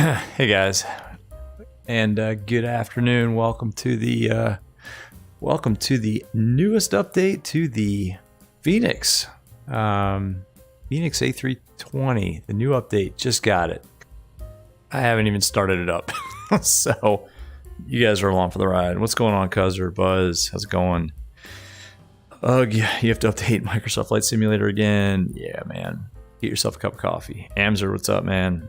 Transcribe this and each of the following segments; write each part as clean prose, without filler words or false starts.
Hey guys, and good afternoon. Welcome to the newest update to the Fenix Fenix A320. The new update, just got it. I haven't even started it up, so you guys are along for the ride. What's going on, Cuz or Buzz? How's it going? Ugh, you have to update Microsoft Flight Simulator again. Yeah, man. Get yourself a cup of coffee. Amzer, what's up, man?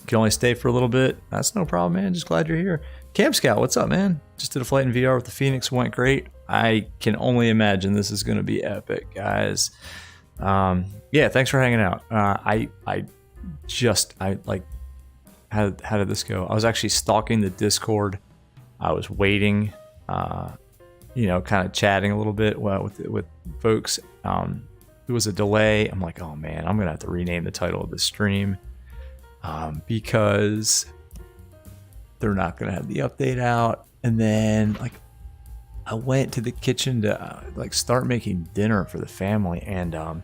Can only stay for a little bit. That's no problem, man. Just glad you're here. Camp Scout, what's up, man? Just did a flight in VR with the Fenix. Went great. I can only imagine this is going to be epic, guys. Yeah, thanks for hanging out. How did this go? I was actually stalking the Discord. I was waiting, kind of chatting a little bit with folks. There was a delay. I'm like, oh man, I'm gonna have to rename the title of this stream because they're not gonna have the update out. And then I went to the kitchen to start making dinner for the family, and I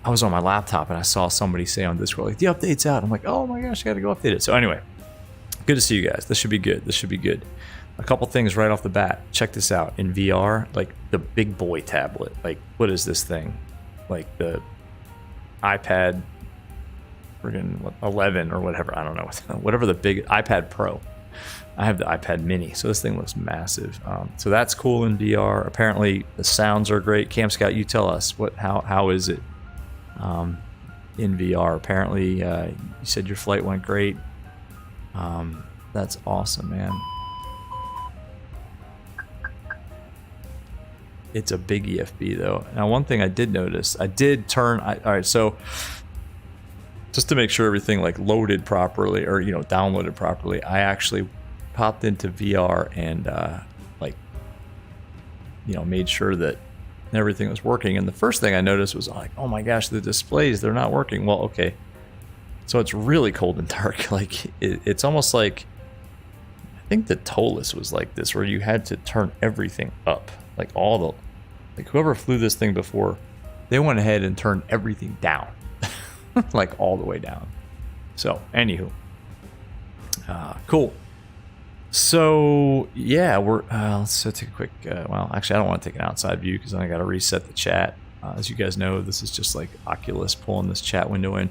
was on my laptop and I saw somebody say on Discord, the update's out. I'm like, oh my gosh, I gotta go update it. So anyway, good to see you guys. This should be good. This should be good. A couple things right off the bat. Check this out. In VR, the big boy tablet. What is this thing? The iPad friggin' 11 or whatever. I don't know. Whatever the big iPad Pro. I have the iPad Mini, so this thing looks massive. So that's cool in VR. Apparently the sounds are great. Camp Scout, you tell us how is it in VR? Apparently you said your flight went great. That's awesome, man. It's a big EFB though. Now, one thing I did notice, I did turn. All right, so just to make sure everything loaded properly or downloaded properly, I actually popped into VR and made sure that everything was working. And the first thing I noticed was oh my gosh, the displays, they're not working. Well, okay, so it's really cold and dark. It's almost like, I think the Tolus was like this, where you had to turn everything up. Whoever flew this thing before, they went ahead and turned everything down. All the way down. So, anywho. Cool. So, yeah, let's take a quick, well, actually, I don't want to take an outside view because then I got to reset the chat. As you guys know, this is just Oculus pulling this chat window in.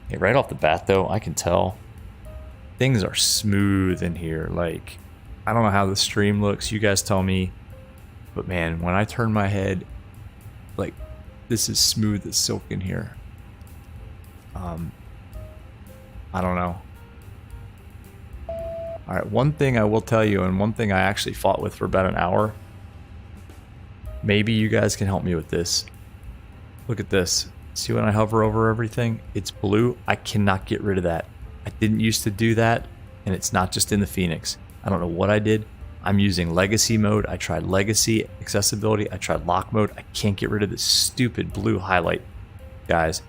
Hey, right off the bat, though, I can tell things are smooth in here. I don't know how the stream looks. You guys tell me. But man, when I turn my head, this is smooth as silk in here. I don't know. All right, one thing I will tell you, and one thing I actually fought with for about an hour. Maybe you guys can help me with this. Look at this. See when I hover over everything? It's blue. I cannot get rid of that. I didn't used to do that, and it's not just in the Fenix. I don't know what I did. I'm using legacy mode. I tried legacy accessibility. I tried lock mode. I can't get rid of this stupid blue highlight. Guys,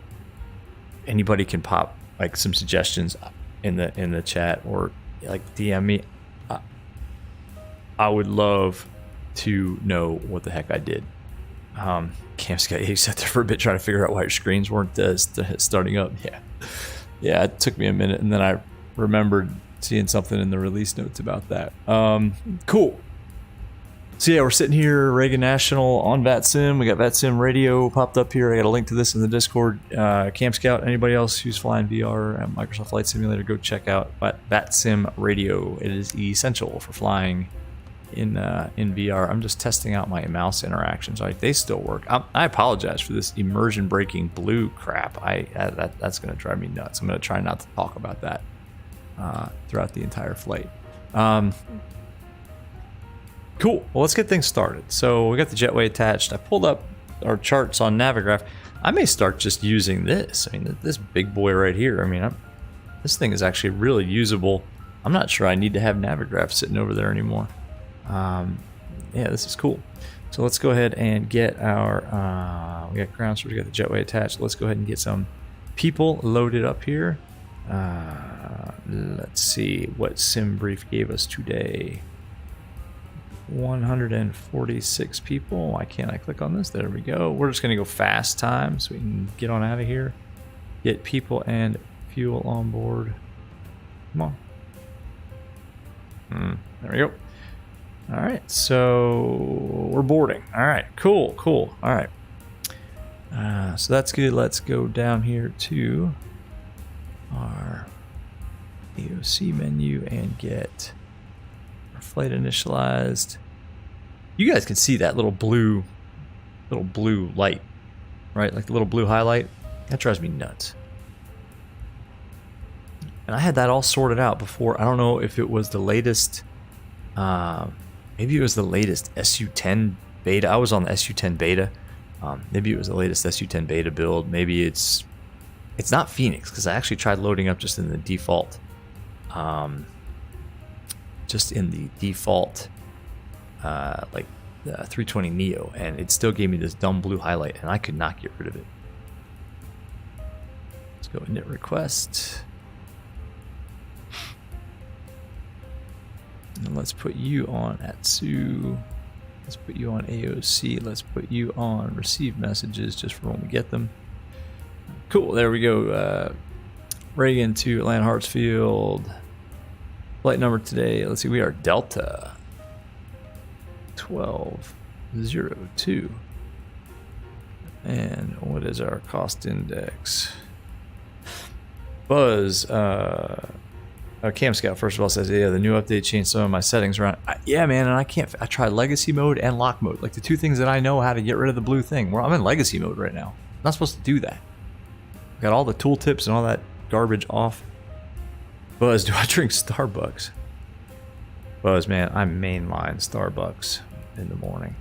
anybody can pop some suggestions in the chat or DM me. I would love to know what the heck I did. Camp Scout, you sat there for a bit trying to figure out why your screens weren't starting up. Yeah, it took me a minute, and then I remembered seeing something in the release notes about that. Cool. So yeah, we're sitting here, Reagan National on VATSIM. We got VATSIM Radio popped up here. I got a link to this in the Discord. Camp Scout, anybody else who's flying VR at Microsoft Flight Simulator, go check out VATSIM Radio. It is essential for flying in VR. I'm just testing out my mouse interactions. They still work. I apologize for this immersion breaking blue crap. That's going to drive me nuts. I'm going to try not to talk about that throughout the entire flight. Cool. Well, let's get things started. So we got the jetway attached. I pulled up our charts on Navigraph. I may start just using this. This big boy right here. This thing is actually really usable. I'm not sure I need to have Navigraph sitting over there anymore. Yeah, this is cool. So let's go ahead and get our, we got ground, so we got the jetway attached. Let's go ahead and get some people loaded up here. Let's see what SimBrief gave us today. 146 people. Why can't I click on this? There we go. We're just going to go fast time so we can get on out of here. Get people and fuel on board. Come on. There we go. All right, so we're boarding. All right, cool. All right. So that's good. Let's go down here to our AOC menu and get our flight initialized. You guys can see that little blue light, right? Like the little blue highlight. That drives me nuts. And I had that all sorted out before. I don't know if it was the latest, maybe it was the latest SU10 beta. I was on the SU10 beta. Maybe it was the latest SU10 beta build. Maybe it's not Fenix, because I actually tried loading up just in the default, like the 320 Neo, and it still gave me this dumb blue highlight, and I could not get rid of it. Let's go init request. And let's put you on ATSU. Let's put you on AOC. Let's put you on receive messages just for when we get them. Cool, there we go. Reagan to Atlanta Hartsfield. Flight number today, let's see, we are Delta 1202. And what is our cost index? Buzz, Cam Scout, first of all, says, yeah, the new update changed some of my settings around. Yeah, man, and I tried legacy mode and lock mode, like the two things that I know how to get rid of the blue thing. Well, I'm in legacy mode right now. I'm not supposed to do that. Got all the tooltips and all that garbage off. Buzz, do I drink Starbucks? Buzz, man, I mainline Starbucks in the morning.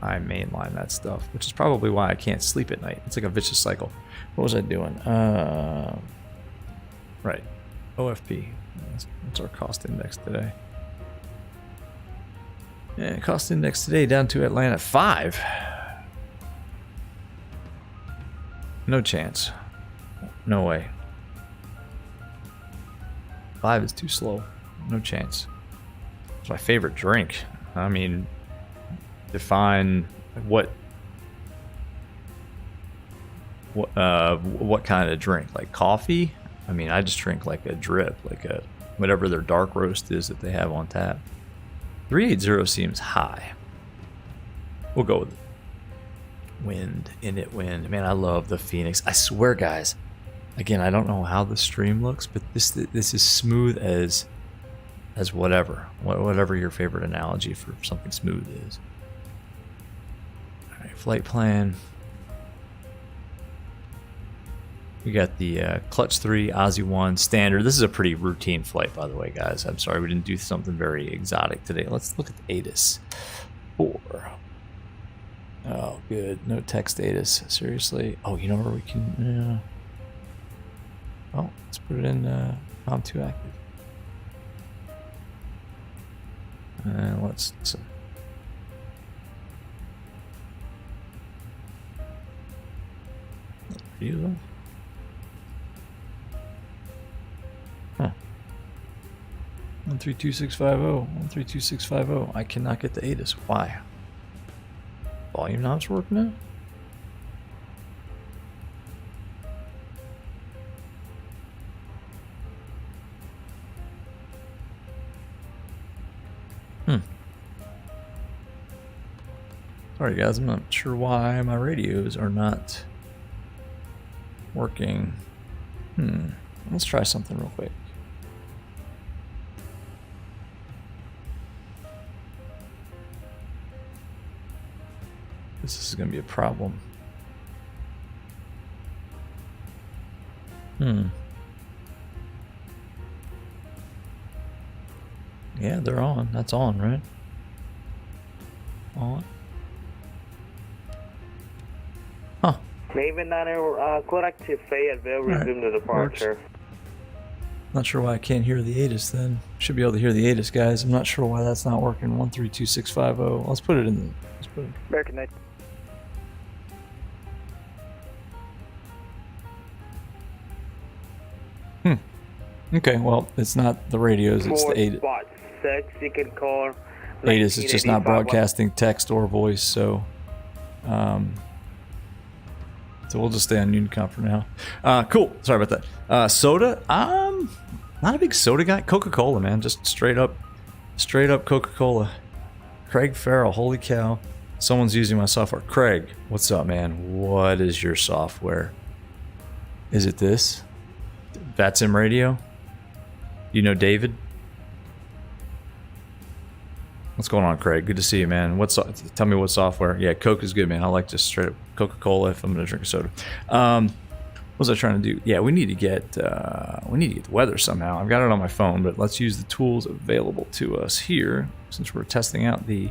I mainline that stuff, which is probably why I can't sleep at night. It's like a vicious cycle. What was I doing? Right. OFP. What's our cost index today? Yeah, cost index today down to Atlanta 5. No chance. No way. 5 is too slow. No chance. It's my favorite drink. I mean, define what kind of drink? Like coffee? I mean, I just drink like a drip, like a whatever their dark roast is that they have on tap. 380 seems high. We'll go with it. Wind, init wind. Man, I love the Fenix. I swear, guys. Again, I don't know how the stream looks, but this is smooth as whatever your favorite analogy for something smooth is. All right, flight plan. We got the Clutch 3, Aussie 1, standard. This is a pretty routine flight, by the way, guys. I'm sorry we didn't do something very exotic today. Let's look at the ATIS 4. Oh, good. No text ATIS. Seriously. Oh, you know where we can... Oh, let's put it in COM2 active. And let's... Review them. Huh. 132650. 132650. I cannot get the ATIS. Why? Volume knob's working now? Sorry guys, I'm not sure why my radios are not working. Let's try something real quick. This is going to be a problem. Yeah, they're on. That's on, right? On. Huh. Maven Niner, correct to Fayetteville, resume the departure. Not sure why I can't hear the ATIS then. Should be able to hear the ATIS, guys. I'm not sure why that's not working. 132650. Let's put it in the... Let's put it... American Night. Okay, well, it's not the radios, it's the ATIS. Spot 6, you can call... ATIS is just not broadcasting text or voice, so... So we'll just stay on Unicom for now. Cool. Sorry about that. Soda. Not a big soda guy. Coca-Cola, man. Just straight up Coca-Cola. Craig Farrell. Holy cow. Someone's using my software. Craig, what's up, man? What is your software? Is it this? VATSIM Radio? You know David? What's going on, Craig? Good to see you, man. Tell me what software. Yeah, Coke is good, man. I like just straight up Coca-Cola if I'm gonna drink a soda. What was I trying to do? Yeah, we need to get the weather somehow. I've got it on my phone, but let's use the tools available to us here since we're testing out the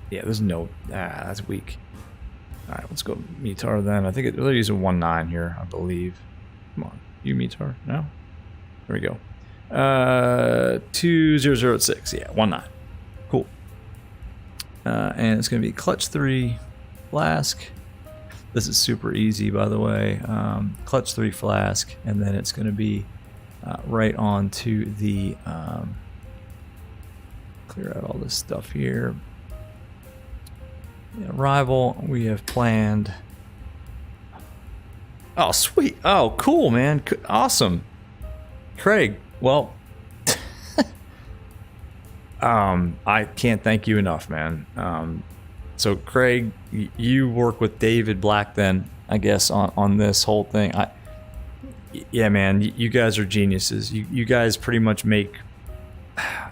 yeah, there's no that's weak. All right, let's go METAR then. I think they're using 1.9 here, I believe. Come on, you METAR? No? There we go. 2006, yeah, 1.9. Cool. And it's going to be clutch 3, flask. This is super easy, by the way. Clutch 3, flask, and then it's going to be right on to the clear out all this stuff here. Arrival, we have planned. Oh, sweet. Oh, cool, man. Awesome. Craig, well, I can't thank you enough, man. So, Craig, you work with David Black then, I guess, on this whole thing. Yeah, man, you guys are geniuses. You guys pretty much make... I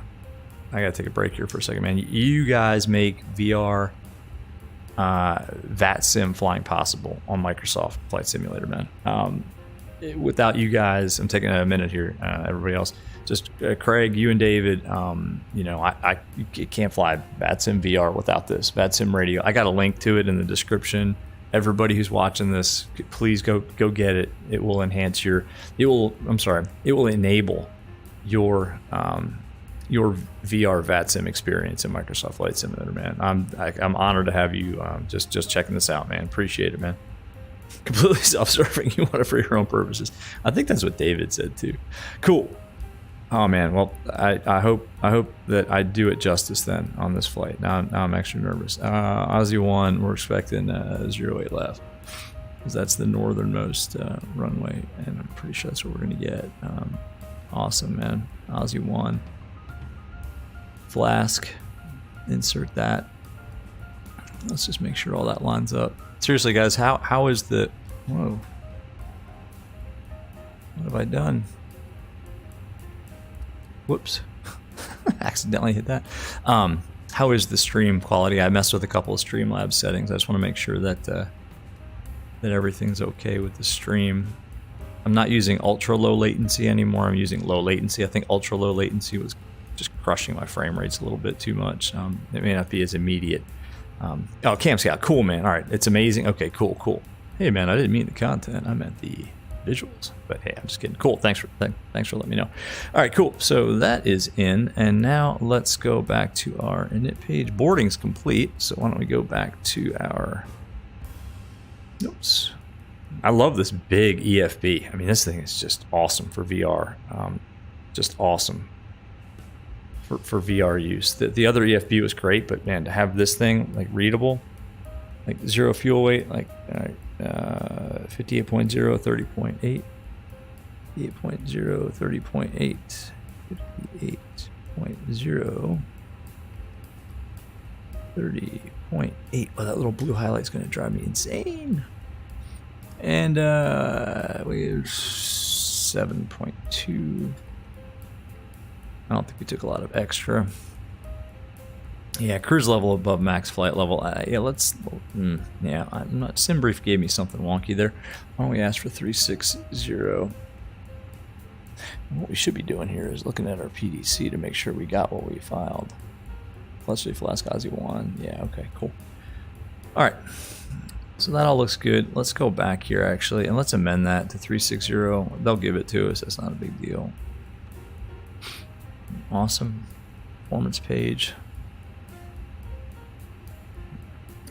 gotta take a break here for a second, man. You guys make VR... VATSIM flying possible on Microsoft Flight Simulator, man. Without you guys, I'm taking a minute here, everybody else, just Craig, you and David, you know, I can't fly VATSIM VR without this VATSIM radio. I got a link to it in the description. Everybody who's watching this, please go get it. It will enhance it will enable your VR VATSIM experience in Microsoft Flight Simulator, man. I'm honored to have you just checking this out, man. Appreciate it, man. Completely self-serving. You want it for your own purposes. I think that's what David said too. Cool. Oh man. Well, I hope that I do it justice then on this flight. Now I'm extra nervous. Aussie 1, we're expecting 08 left, because that's the northernmost runway, and I'm pretty sure that's what we're gonna get. Awesome, man. Aussie 1. Flask, insert that. Let's just make sure all that lines up. Seriously, guys, how is the... Whoa. What have I done? Whoops. Accidentally hit that. How is the stream quality? I messed with a couple of Streamlabs settings. I just want to make sure that that everything's okay with the stream. I'm not using ultra low latency anymore. I'm using low latency. I think ultra low latency was just crushing my frame rates a little bit too much. It may not be as immediate. Oh, Cam Scout, cool, man. All right, it's amazing. Okay, cool. Hey, man, I didn't mean the content. I meant the visuals. But hey, I'm just kidding. Cool. Thanks for letting me know. All right, cool. So that is in, and now let's go back to our init page. Boarding's complete. So why don't we go back to our notes? I love this big EFB. I mean, this thing is just awesome for VR. Just awesome. For VR use. The other EFB was great, but man, to have this thing like readable, like zero fuel weight, like 58.0, 30.8, 58.0, 30.8, 58.0, 30.8. Oh, that little blue highlight's going to drive me insane. And we have 7.2. I don't think we took a lot of extra. Yeah, cruise level above max flight level. Yeah, let's. Yeah, I'm not. SimBrief gave me something wonky there. Why don't we ask for 360? What we should be doing here is looking at our PDC to make sure we got what we filed. Let's do Flask Aussie 1. Yeah, okay, cool. All right. So that all looks good. Let's go back here actually, and let's amend that to 360. They'll give it to us. That's not a big deal. Awesome. Performance page.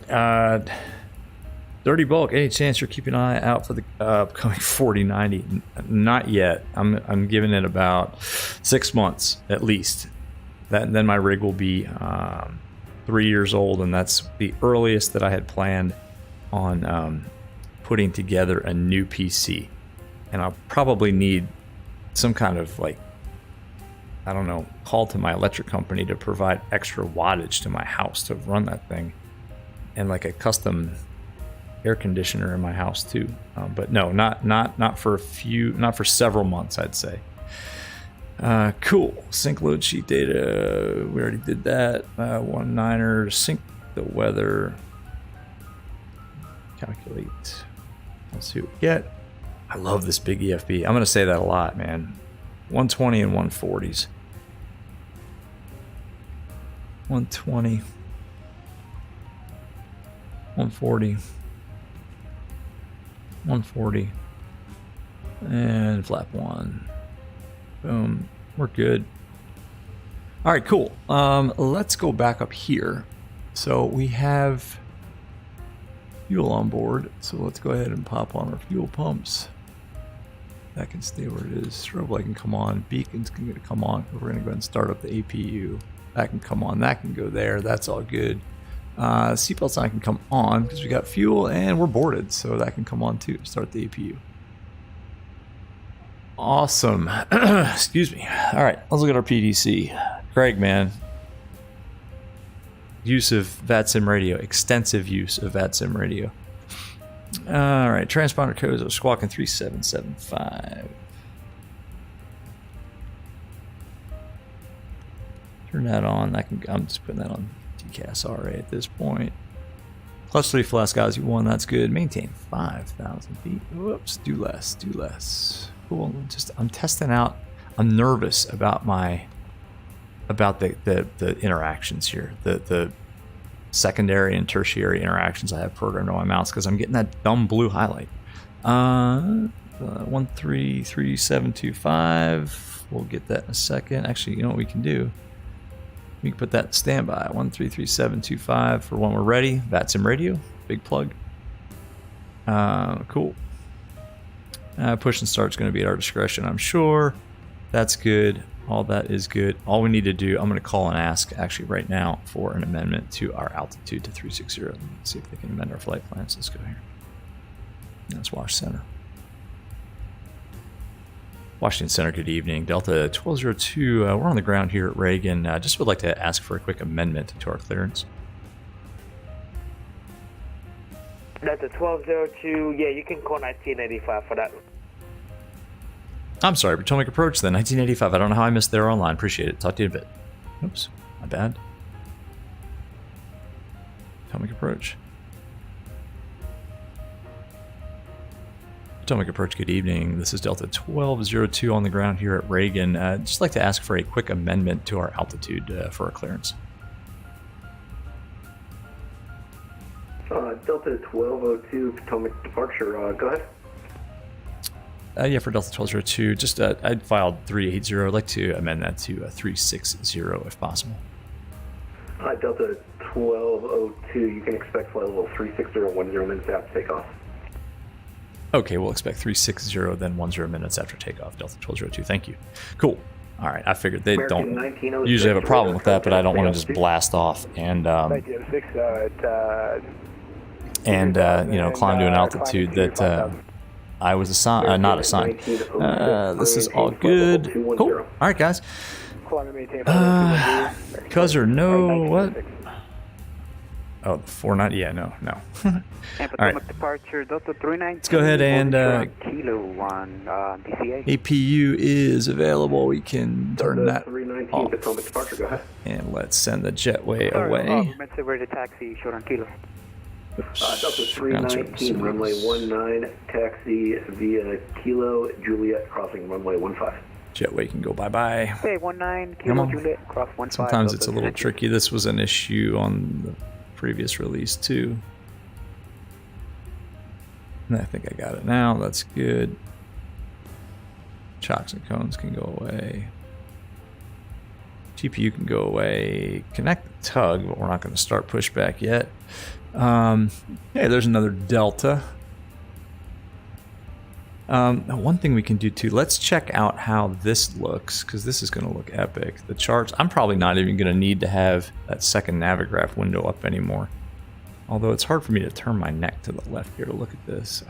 Dirty Bulk, any chance you're keeping an eye out for the upcoming 4090? Not yet. I'm giving it about 6 months at least. then my rig will be 3 years old, and that's the earliest that I had planned on putting together a new PC. And I'll probably need some kind of, like, I don't know, call to my electric company to provide extra wattage to my house to run that thing, and like a custom air conditioner in my house too. But no, not for several months, I'd say. Cool. Sync load sheet data. We already did that. 1.9er. Sync the weather. Calculate. Let's see what we get. I love this big EFB. I'm going to say that a lot, man. 120 and 140s. 120. 140. 140. And flap 1. Boom. We're good. All right, cool. Let's go back up here. So we have fuel on board. So let's go ahead and pop on our fuel pumps. That can stay where it is. Strobe light can come on. Beacon's going to come on. We're going to go ahead and start up the APU. That can come on. That can go there. That's all good. Seatbelt sign can come on because we got fuel and we're boarded. So that can come on too. Start the APU. Awesome. Excuse me. All right, let's look at our PDC. Craig, man. Use of VATSIM radio. Extensive use of VATSIM radio. All right, transponder codes are squawking 3775. Turn that on. I'm just putting that on DCAS RA at this point. Plus 3 flask OSI-1, that's good. Maintain 5,000 feet. Whoops, do less, do less. Cool. I'm testing out. I'm nervous about the interactions here. The secondary and tertiary interactions I have programmed on my mouse because I'm getting that dumb blue highlight. 133725. We'll get that in a second. Actually, you know what we can do? We can put that in standby. 133725 for when we're ready. VATSIM radio. Big plug. Cool. Push and start is going to be at our discretion, I'm sure. That's good. All that is good. All we need to do, I'm going to call and ask actually right now for an amendment to our altitude to 360. Let's see if they can amend our flight plans. Let's go here. That's Wash Center. Washington Center, good evening. Delta 1202, we're on the ground here at Reagan. Just would like to ask for a quick amendment to our clearance. Delta 1202, yeah, you can call 1985 for that. I'm sorry, Potomac Approach then, 1985. I don't know how I missed there online. Appreciate it. Talk to you in a bit. Oops, my bad. Potomac Approach. Potomac Approach, good evening. This is Delta 1202 on the ground here at Reagan. Just like to ask for a quick amendment to our altitude for our clearance. Delta 1202 Potomac departure, go ahead. Yeah, for Delta 1202, just I'd filed 380. I'd like to amend that to 360 if possible. Delta 1202, you can expect flight level 360 10 minutes after takeoff. Okay, we'll expect 360, then 10 minutes after takeoff. Delta 1202, thank you. Cool. All right, I figured they don't usually have a problem with that, but I don't want to just blast off and you know, climb to an altitude that I was not assigned. This is all good. Cool. All right, guys. Cuz or no, what? Oh, the 490. Yeah, no. All right. Departure, Delta 319. Let's go ahead and Kilo 1 DCA. APU is available. We can turn that 319 Potomac departure. Go ahead. And let's send the jetway away. We're meant to wear the taxi short on Kilo. Delta 319 runway 19 taxi via Kilo Juliet crossing runway 15. Jetway can go bye-bye. Hey, 19 Kilo Juliet cross 15. Sometimes it's a little tricky. This was an issue on the previous release too. And I think I got it now. That's good. Chocks and cones can go away. GPU can go away. Connect the tug, but we're not going to start pushback yet. Hey, there's another Delta. One thing we can do too, let's check out how this looks, because this is going to look epic. The charts, I'm probably not even going to need to have that second Navigraph window up anymore. Although it's hard for me to turn my neck to the left here to look at this.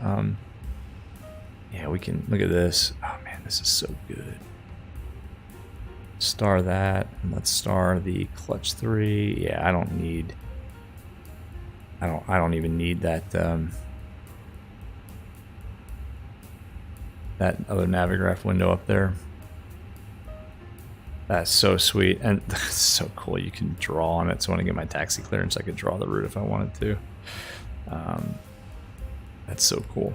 Yeah, we can look at this. Oh man, this is so good. Star that, and let's star the clutch 3. Yeah, I don't even need that that other Navigraph window up there. That's so sweet, and it's so cool. You can draw on it. So when I get my taxi clearance, I could draw the route if I wanted to. That's so cool.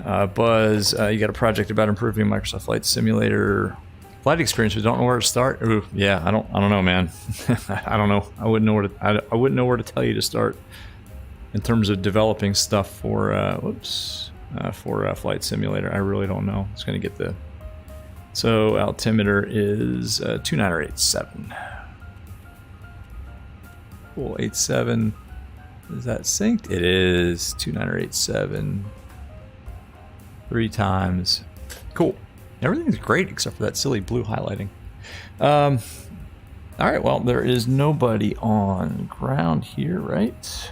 Buzz, you got a project about improving Microsoft Flight Simulator flight experience. We don't know where to start. Ooh, yeah, I don't know, man. I don't know. I wouldn't know where to tell you to start in terms of developing stuff for Flight Simulator. I really don't know. It's going to get the... So altimeter is 29087. Cool, 87. Is that synced? It is 29087. 3 times. Cool. Everything's great except for that silly blue highlighting. All right, well, there is nobody on ground here, right?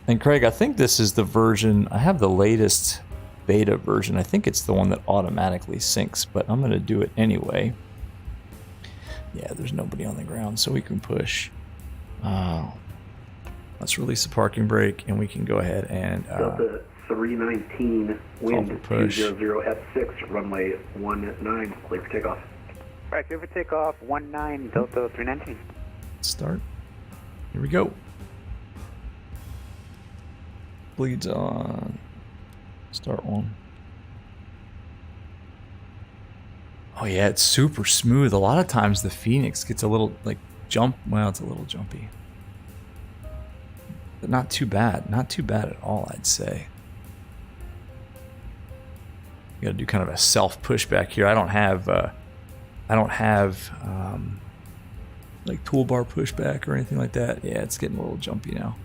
And Craig, I think this is the version, I have the latest beta version. I think it's the one that automatically syncs, but I'm going to do it anyway. Yeah, there's nobody on the ground, so we can push. Let's release the parking brake, and we can go ahead and... Delta 319, wind 200 F6, runway 19, clear for takeoff. Right, clear for takeoff, 19, Delta 319. Start. Here we go. Bleeds on. Start one. Oh yeah, it's super smooth. A lot of times the Fenix gets a little like jump. Well, it's a little jumpy, but not too bad. Not too bad at all, I'd say. You gotta do kind of a self pushback here. I don't have like toolbar pushback or anything like that. Yeah, it's getting a little jumpy now.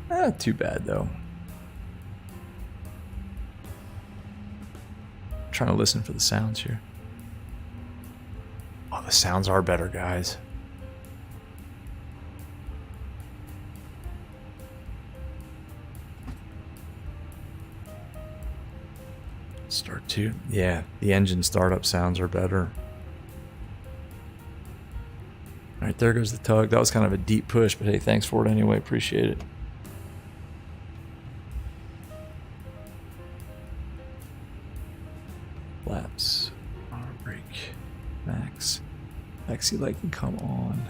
Not too bad though. I'm trying to listen for the sounds here. Oh, the sounds are better, guys. Start 2. Yeah, the engine startup sounds are better. All right, there goes the tug. That was kind of a deep push, but hey, thanks for it anyway. Appreciate it. Flaps, auto brake, max. Taxi light can come on.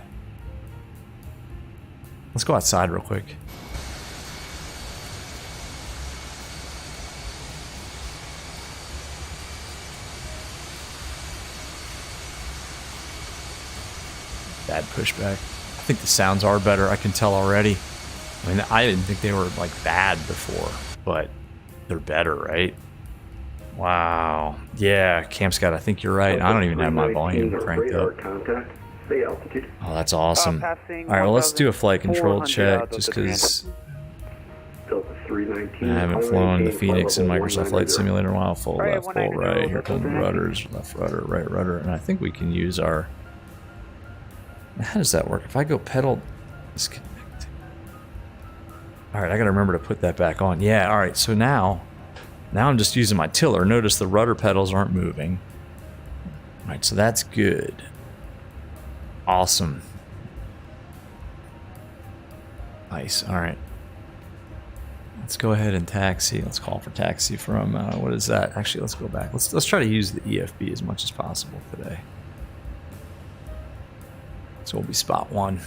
Let's go outside real quick. Bad pushback. I think the sounds are better. I can tell already. I mean, I didn't think they were like bad before, but they're better, right? Wow. Yeah, Camp Scott, I think you're right. I don't even have my volume cranked up. Contact, stay altitude. Oh, that's awesome. All right, well, let's do a flight control check just because Delta 319. I haven't flown the Fenix in Microsoft Flight Simulator in a while. Full left, full right. Here come the rudders. Left rudder, right rudder. And I think we can use our... How does that work? If I go pedal disconnect. All right, I got to remember to put that back on. Yeah, all right, so now I'm just using my tiller. Notice the rudder pedals aren't moving. All right, so that's good. Awesome. Nice, all right. Let's go ahead and taxi. Let's call for taxi from, what is that? Actually, let's go back. Let's try to use the EFB as much as possible today. So we'll be spot 1.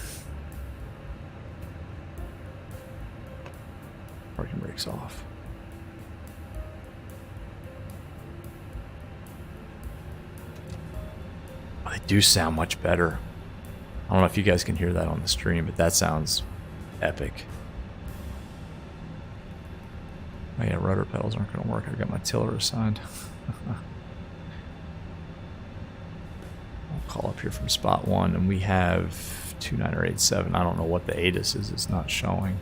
Parking brakes off. Oh, they do sound much better. I don't know if you guys can hear that on the stream, but that sounds epic. Oh yeah, rudder pedals aren't going to work. I've got my tiller assigned. I'll call up here from spot 1, and we have 29087. I don't know what the ATIS is. It's not showing.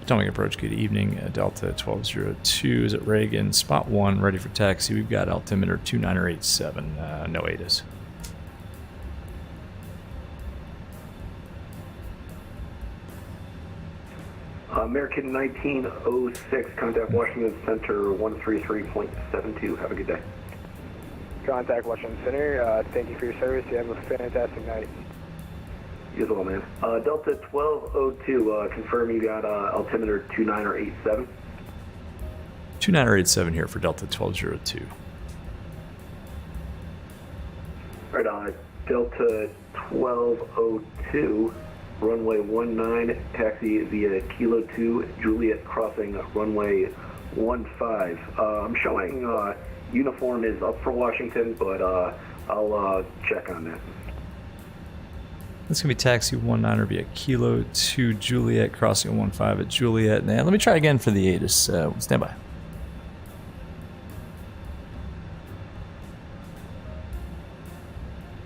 Potomac approach, good evening. Delta 1202 is at Reagan. Spot 1, ready for taxi. We've got altimeter 2987, no ATIS. American 1906, contact Washington Center 133.72. Have a good day. Contact Washington Center. Thank you for your service. You have a fantastic night. You as well, man. Delta 1202, confirm you got altimeter 2987. 2987 here for Delta 1202. Right on. Delta 1202, runway 19, taxi via Kilo 2, Juliet crossing runway 15. I'm showing uniform is up for Washington, but I'll check on that. That's going to be taxi 19 via Kilo 2 Juliet, crossing 15 at Juliet. Now, let me try again for the ATIS. Stand by.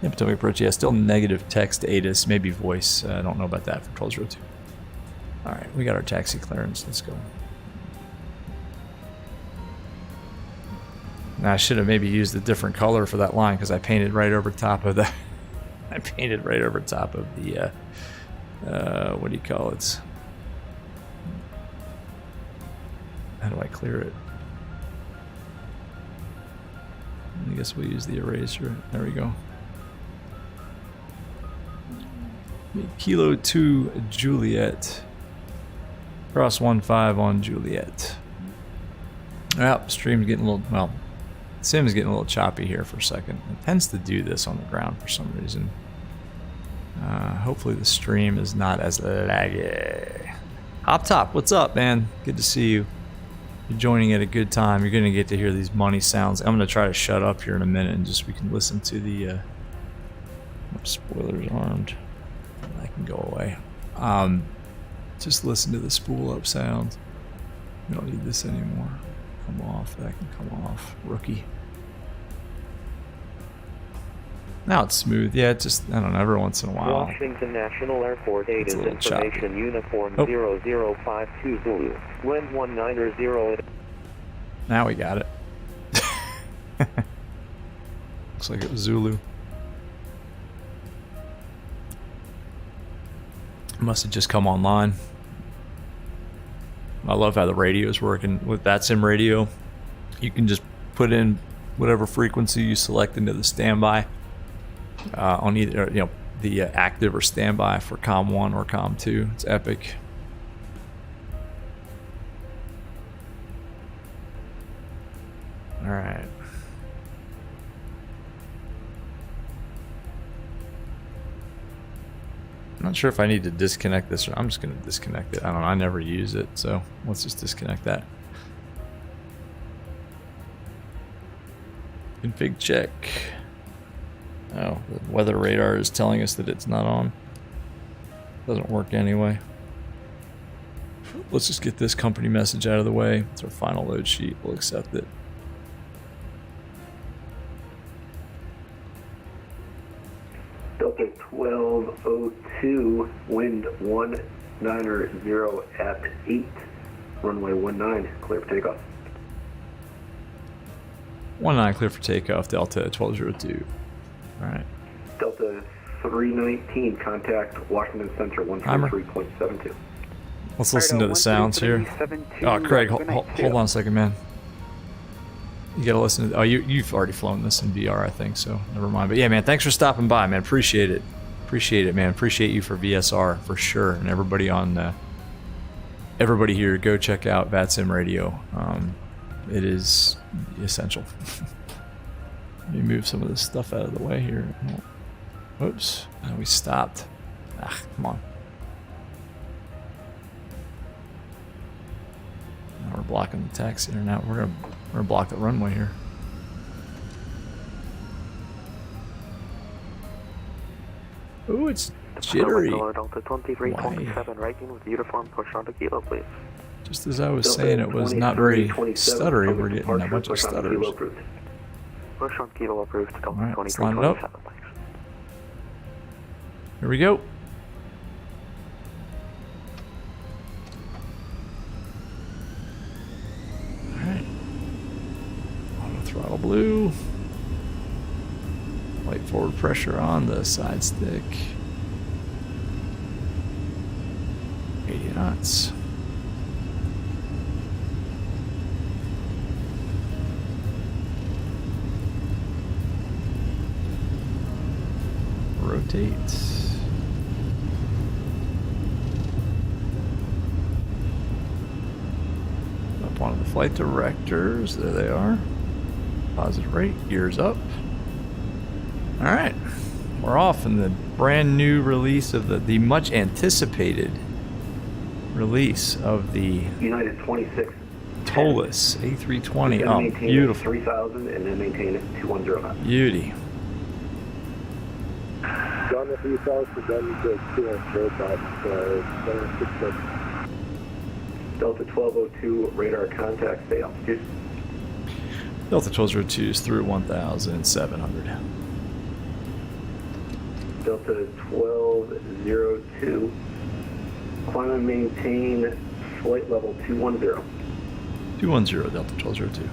Yeah, Potomac approach. Yeah, still negative text ATIS, maybe voice. I don't know about that for 1202. All right, we got our taxi clearance. Let's go. Now, I should have maybe used a different color for that line because I painted right over top of the... I painted right over top of the, what do you call it? How do I clear it? I guess we'll use the eraser. There we go. Kilo 2 Juliet. Cross 15 on Juliet. Well, stream's getting a little, well, Sim's getting a little choppy here for a second. It tends to do this on the ground for some reason. Hopefully the stream is not as laggy. Hop Top, what's up, man? Good to see you. You're joining at a good time. You're going to get to hear these money sounds. I'm going to try to shut up here in a minute and just we can listen to the spoilers armed. I can go away. Just listen to the spool up sound. We don't need this anymore. Come off. That can come off. Rookie. Now it's smooth. Yeah, it just, I don't know, every once in a while. Washington National Airport ATIS information choppy. uniform Oh. 0052 Zulu. Wind 190. Now we got it. Looks like it was Zulu. Must have just come online. I love how the radio is working with VATSIM radio. You can just put in whatever frequency you select into the standby on either, you know, the active or standby for COM 1 or COM 2. It's epic. All right. I'm not sure if I need to disconnect this or I'm just going to disconnect it. I don't know. I never use it, so let's just disconnect that. Config check. Oh, the weather radar is telling us that it's not on. Doesn't work anyway. Let's just get this company message out of the way. It's our final load sheet. We'll accept it. Delta 1202, wind 190 at 8, runway 19, clear for takeoff. 19 clear for takeoff, Delta 1202. Alright. Delta 319, contact Washington Center 133.72. Let's listen to the sounds here. Oh, Craig, hold on a second, man. You gotta listen to, oh, you've already flown this in VR, I think, so never mind. But yeah, man, thanks for stopping by, man. Appreciate it. Appreciate it, man. Appreciate you for VSR, for sure. And everybody on, everybody here, go check out VATSIM Radio. It is essential. Let me move some of this stuff out of the way here. Oops, we stopped. Ah, come on. Now we're blocking the taxi here. Now we're gonna block the runway here. Ooh, it's jittery. Delta 2327, right in with uniform push onto Kilo, please. Just as I was saying, it was not very stuttery. We're getting a bunch of stutters. Push on Kilo approved. Delta All right, let's line it up. 2327, thanks. Here we go. Throttle blue. Light forward pressure on the side stick. 80 knots. Rotate. Up one of the flight directors. There they are. Positive rate. Gears up. Alright. We're off in the brand new release of the much anticipated release of the United 26. Oculus A320. Oh, Maintain beautiful. 3,000 and then maintain 210 knots. Beauty. Done with you fellas for done to 200 knots, Delta 1202 radar contact, stay altitude. Delta 1202 is through 1,700. Delta 1202, climb and maintain flight level 210. 210 Delta 1202.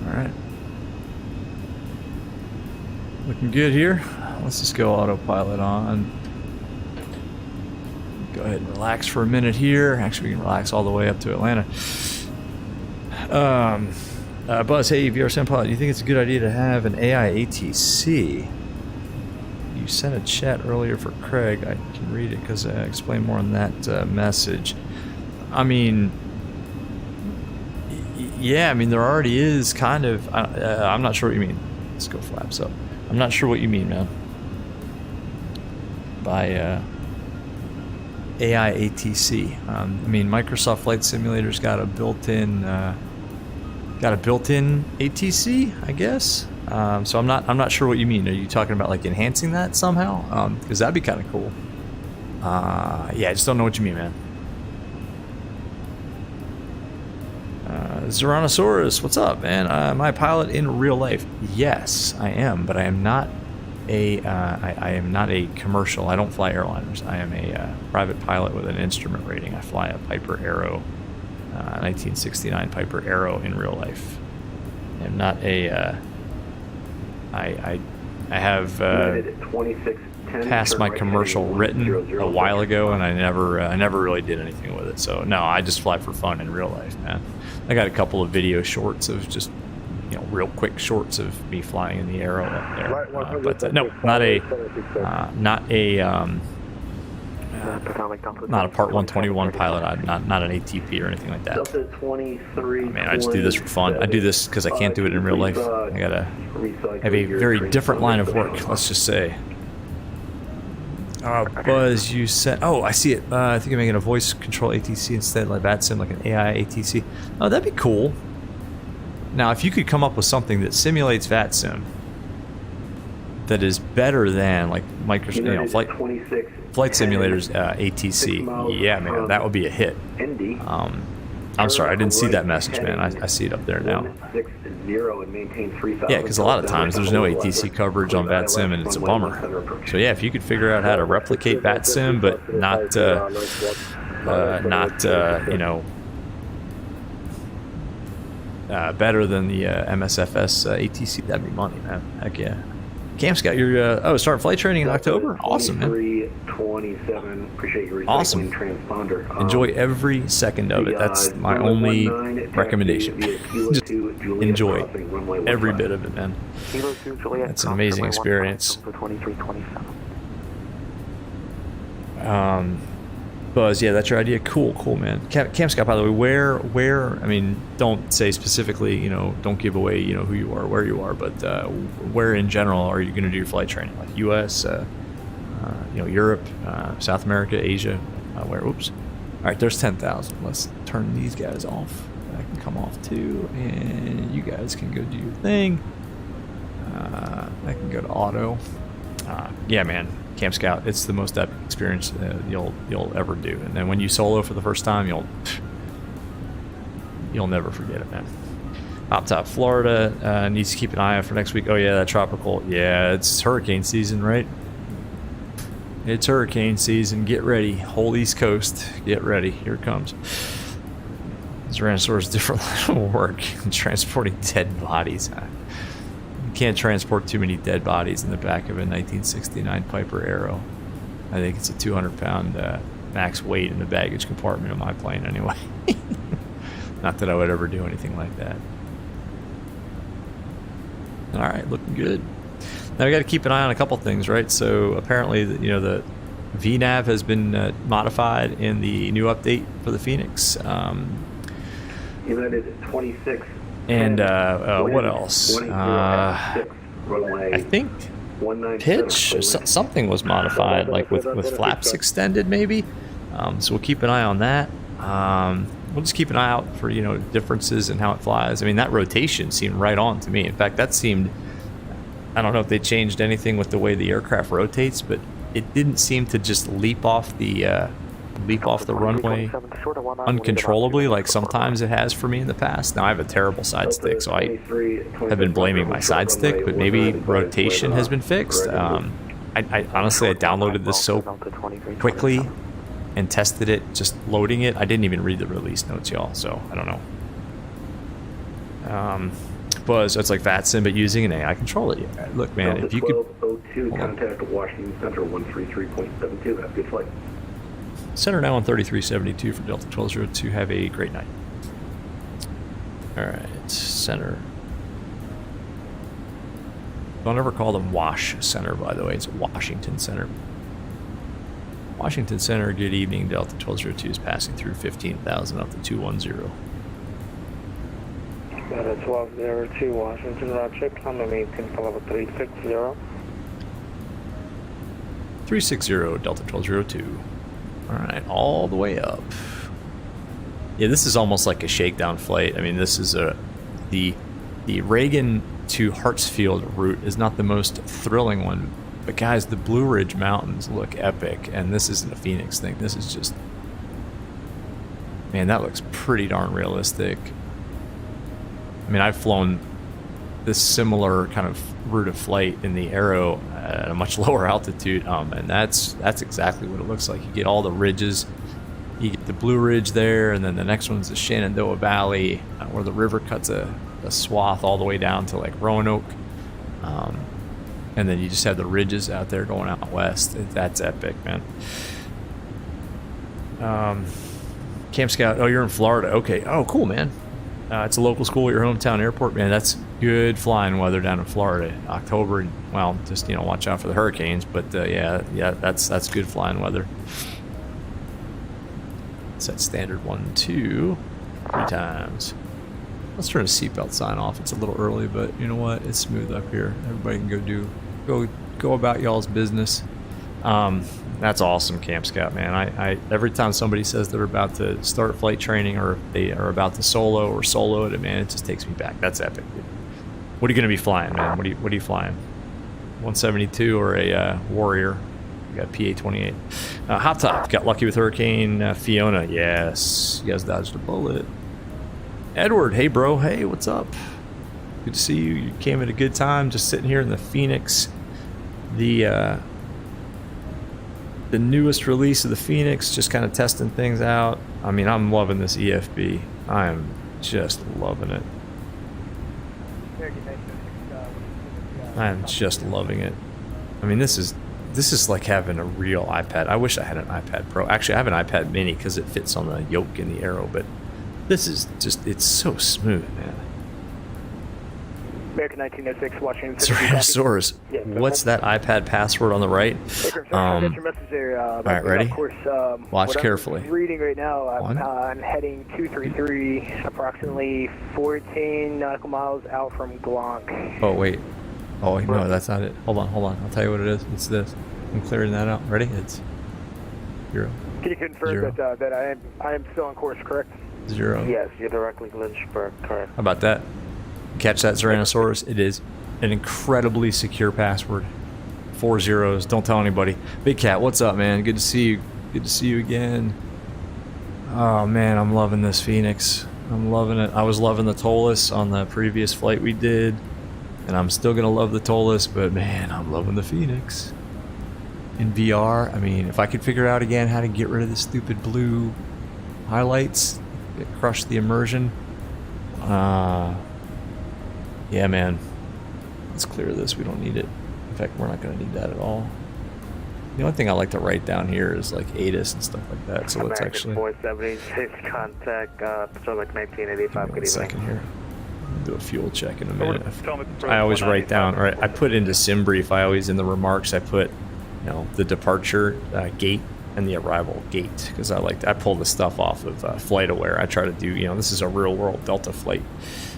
Alright. Looking good here. Let's just go autopilot on. Go ahead and relax for a minute here. Actually, we can relax all the way up to Atlanta. Buzz, hey, VRSM pilot, do you think it's a good idea to have an AI ATC? You sent a chat earlier for Craig. I can read it because I explained more on that message. I mean, yeah, I mean, there already is kind of, I'm not sure what you mean. Let's go flaps up. I'm not sure what you mean, man. By AI ATC. I mean, Microsoft Flight Simulator's got a built-in ATC, I guess. So I'm not sure what you mean. Are you talking about like enhancing that somehow? Because that'd be kind of cool. Yeah, I just don't know what you mean, man. Zeranosaurus, what's up, man? Am I a pilot in real life? Yes, I am, but I am not a I am not a commercial. I don't fly airliners. I am a private pilot with an instrument rating. I fly a Piper Arrow, 1969 Piper Arrow in real life. I'm not a I have passed my commercial written a while ago, and I never really did anything with it. So no, I just fly for fun in real life, man. I got a couple of video shorts of just, you know, real quick shorts of me flying in the Arrow up there. But no, not a Part 121 pilot. I'm not an ATP or anything like that. Delta 23. Man, I just do this for fun. I do this because I can't do it in real life. I gotta have a very different line of work, let's just say. Buzz, you said, oh, I see it. I think I'm making a voice control ATC instead, like VATSIM, like an AI ATC. Oh, that'd be cool. Now, if you could come up with something that simulates VATSIM that is better than like Microsoft, you know, flight simulators ATC, yeah, man, that would be a hit. I'm sorry, I didn't see that message, man. I see it up there now. Yeah, because a lot of times there's no ATC coverage on VATSIM, and it's a bummer. So yeah, if you could figure out how to replicate VATSIM, but not you know, better than the MSFS ATC, that'd be money, man. Heck yeah. Cam Scout, you're starting flight training in October? Awesome, man. 327. Appreciate your awesome. transponder. Enjoy every second of it. That's my only recommendation. Just enjoy every bit of it, man. That's an amazing experience. Buzz, yeah, that's your idea. Cool, man. Cam Scout, by the way, where? I mean, don't say specifically, you know, don't give away, you know, who you are, where you are, but where in general are you going to do your flight training? Like U.S., you know, Europe, South America, Asia, where? Oops. All right, there's 10,000. Let's turn these guys off. I can come off too, and you guys can go do your thing. I can go to auto. Yeah, man. Camp Scout, it's the most epic experience you'll ever do. And then when you solo for the first time, you'll never forget it, man. Top Florida needs to keep an eye out for next week. Oh yeah, that tropical. Yeah, it's hurricane season, right? It's hurricane season. Get ready. Whole East Coast. Get ready. Here it comes. Tyrannosaurus different line of work. Transporting dead bodies. You can't transport too many dead bodies in the back of a 1969 Piper Arrow. I think it's a 200-pound max weight in the baggage compartment of my plane anyway. Not that I would ever do anything like that. All right, looking good. Now we got to keep an eye on a couple things, right? So apparently, you know, the VNav has been modified in the new update for the Fenix. United 26. And what else? I think pitch or something was modified, like with flaps extended, maybe. So we'll keep an eye on that. We'll just keep an eye out for, you know, differences in how it flies. I mean, that rotation seemed right on to me. In fact, that seemed, I don't know if they changed anything with the way the aircraft rotates, but it didn't seem to just leap off the runway uncontrollably like sometimes it has for me in the past. Now I have a terrible side stick, so I have been blaming my side stick, but maybe rotation has been fixed. I honestly, I downloaded this so quickly and tested it, just loading it. I didn't even read the release notes, y'all, so I don't know. So it's like VATSIM, but using an AI controller. Yeah, look, man, if you could... 1202, contact Washington Center 133.72. Have a good flight. Center now on 3372 for Delta 1202. Have a great night. Alright, center. Don't ever call them Wash Center, by the way. It's Washington Center. Washington Center, good evening. Delta 1202 is passing through 15,000 up to 210. Delta 1202 Washington, roger. Climb and maintain for level 360. 360, Delta 1202. Alright, all the way up. Yeah, this is almost like a shakedown flight. I mean, this is the Reagan to Hartsfield route is not the most thrilling one. But guys, the Blue Ridge Mountains look epic, and this isn't a Phoenix thing. This is just... Man, that looks pretty darn realistic. I mean, I've flown this similar kind of route of flight in the Arrow at a much lower altitude, and that's exactly what it looks like. You get all the ridges. You get the Blue Ridge there, and then the next one's the Shenandoah Valley, where the river cuts a swath all the way down to like Roanoke. And then you just have the ridges out there going out west. That's epic, man. Camp Scout, oh, you're in Florida. Okay, oh, cool, man. It's a local school at your hometown airport, man. That's good flying weather down in Florida. October, well, just, you know, watch out for the hurricanes. But yeah, that's good flying weather. Set standard 1, 2, 3 times. Let's turn the seatbelt sign off. It's a little early, but you know what? It's smooth up here. Everybody can go about y'all's business. That's awesome, Camp Scout, man. I every time somebody says they're about to start flight training or they are about to solo it, man, it just takes me back. That's epic, dude. What are you gonna be flying, man? What are you flying? 172 or a Warrior? You got PA-28. Hot Top got lucky with Hurricane Fiona. Yes, you guys dodged a bullet. Edward, hey bro, hey, what's up? Good to see you. You came at a good time, just sitting here in the Phoenix. The newest release of the Phoenix, just kind of testing things out. I mean, I'm loving this EFB. I am just loving it. I am just loving it. I mean, this is like having a real iPad. I wish I had an iPad Pro. Actually, I have an iPad Mini because it fits on the yoke in the Arrow, but this is just, it's so smooth, man. American 1906, Washington. Tyrannosaurus, what's that iPad password on the right? All right, ready? Of course, watch carefully. I'm reading right now, I'm heading 233, approximately 14 nautical miles out from Glank. Oh, wait. Oh, no, that's not it. Hold on. I'll tell you what it is. It's this. I'm clearing that out. Ready? It's 0. Can you confirm that I am still on course, correct? 0. Yes, you're directly Lynchburg, correct. How about that? Catch that, Tyrannosaurus? It is an incredibly secure password. 4 zeros. Don't tell anybody. Big Cat, what's up, man? Good to see you. Good to see you again. Oh, man, I'm loving this Phoenix. I'm loving it. I was loving the Tolus on the previous flight we did. And I'm still going to love the Tolus, but man, I'm loving the Phoenix. in VR. I mean, if I could figure out again how to get rid of the stupid blue highlights that crush the immersion. Yeah, man. Let's clear this. We don't need it. In fact, we're not going to need that at all. The only thing I like to write down here is like ATIS and stuff like that. So let's actually 476 contact, Pacific 1985. give me 1 second here. I'll do a fuel check in a minute. I always write down, right? I put into SimBrief. I always in the remarks I put, you know, the departure gate and the arrival gate because I pull the stuff off of FlightAware. I try to do, you know, this is a real world Delta flight.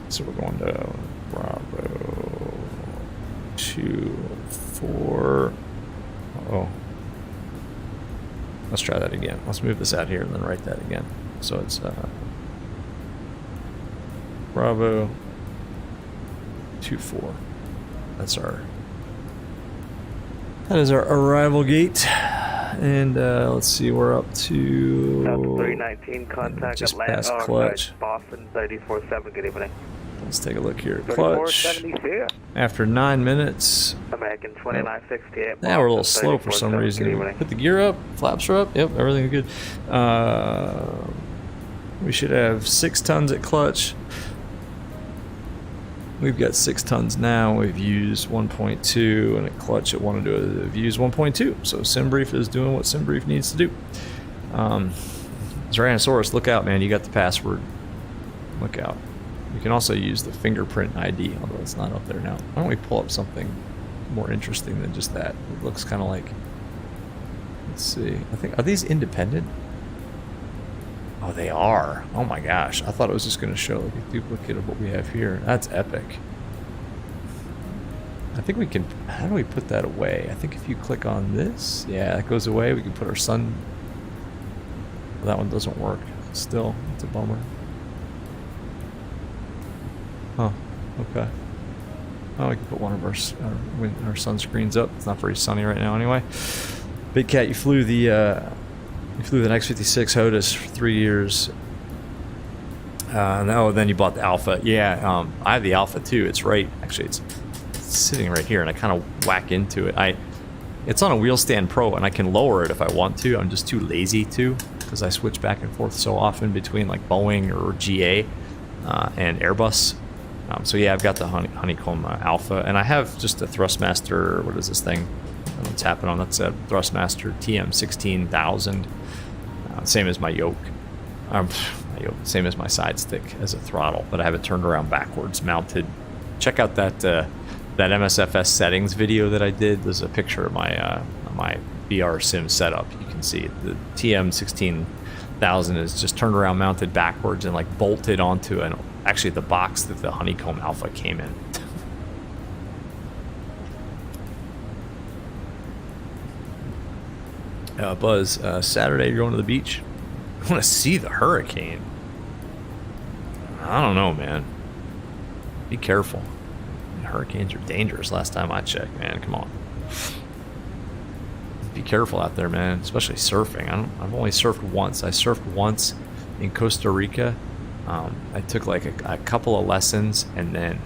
So we're going to Bravo 24. Oh. Let's try that again. Let's move this out here and then write that again. So it's Bravo 24. That is our arrival gate. And let's see, we're up to 319 contact just Atlanta, past clutch. Boston 347. Good evening. Let's take a look here. Clutch. 3472. After 9 minutes. American 2968. Yeah, we're a little slow for some reason. Put the gear up, flaps are up. Yep, everything's good. We should have 6 tons at clutch. We've got 6 tons now. We've used 1.2, and at clutch it wanted to have used 1.2. So SimBrief is doing what SimBrief needs to do. Tyrannosaurus, look out, man. You got the password. Look out. You can also use the fingerprint ID, although it's not up there now. Why don't we pull up something more interesting than just that? It looks kind of like... Let's see. I think... Are these independent? Oh, they are. Oh my gosh. I thought it was just going to show like a duplicate of what we have here. That's epic. I think we can... How do we put that away? I think if you click on this... Yeah, that goes away. We can put our sun... That one doesn't work. Still, it's a bummer. Oh, okay. Oh, we can put one of our sunscreens up. It's not very sunny right now anyway. Big Cat, you flew the X56 HOTUS for 3 years. No, then you bought the Alpha. Yeah, I have the Alpha too. It's right, actually it's sitting right here and I kind of whack into it. It's on a wheel stand Pro and I can lower it if I want to. I'm just too lazy to because I switch back and forth so often between like Boeing or GA and Airbus. So yeah, I've got the Honeycomb Alpha, and I have just a Thrustmaster. What is this thing? I don't know what's happening on. That's a Thrustmaster TM 16000. Same as my yoke. Same as my side stick as a throttle, but I have it turned around backwards, mounted. Check out that that MSFS settings video that I did. There's a picture of my my VR sim setup. You can see it. The TM 16000 is just turned around, mounted backwards, and like bolted onto actually the box that the Honeycomb Alpha came in. Buzz, Saturday you're going to the beach? I want to see the hurricane. I don't know, man. Be careful. Hurricanes are dangerous last time I checked, man. Come on. Be careful out there, man. Especially surfing. I've only surfed once. I surfed once in Costa Rica. I took like a couple of lessons and then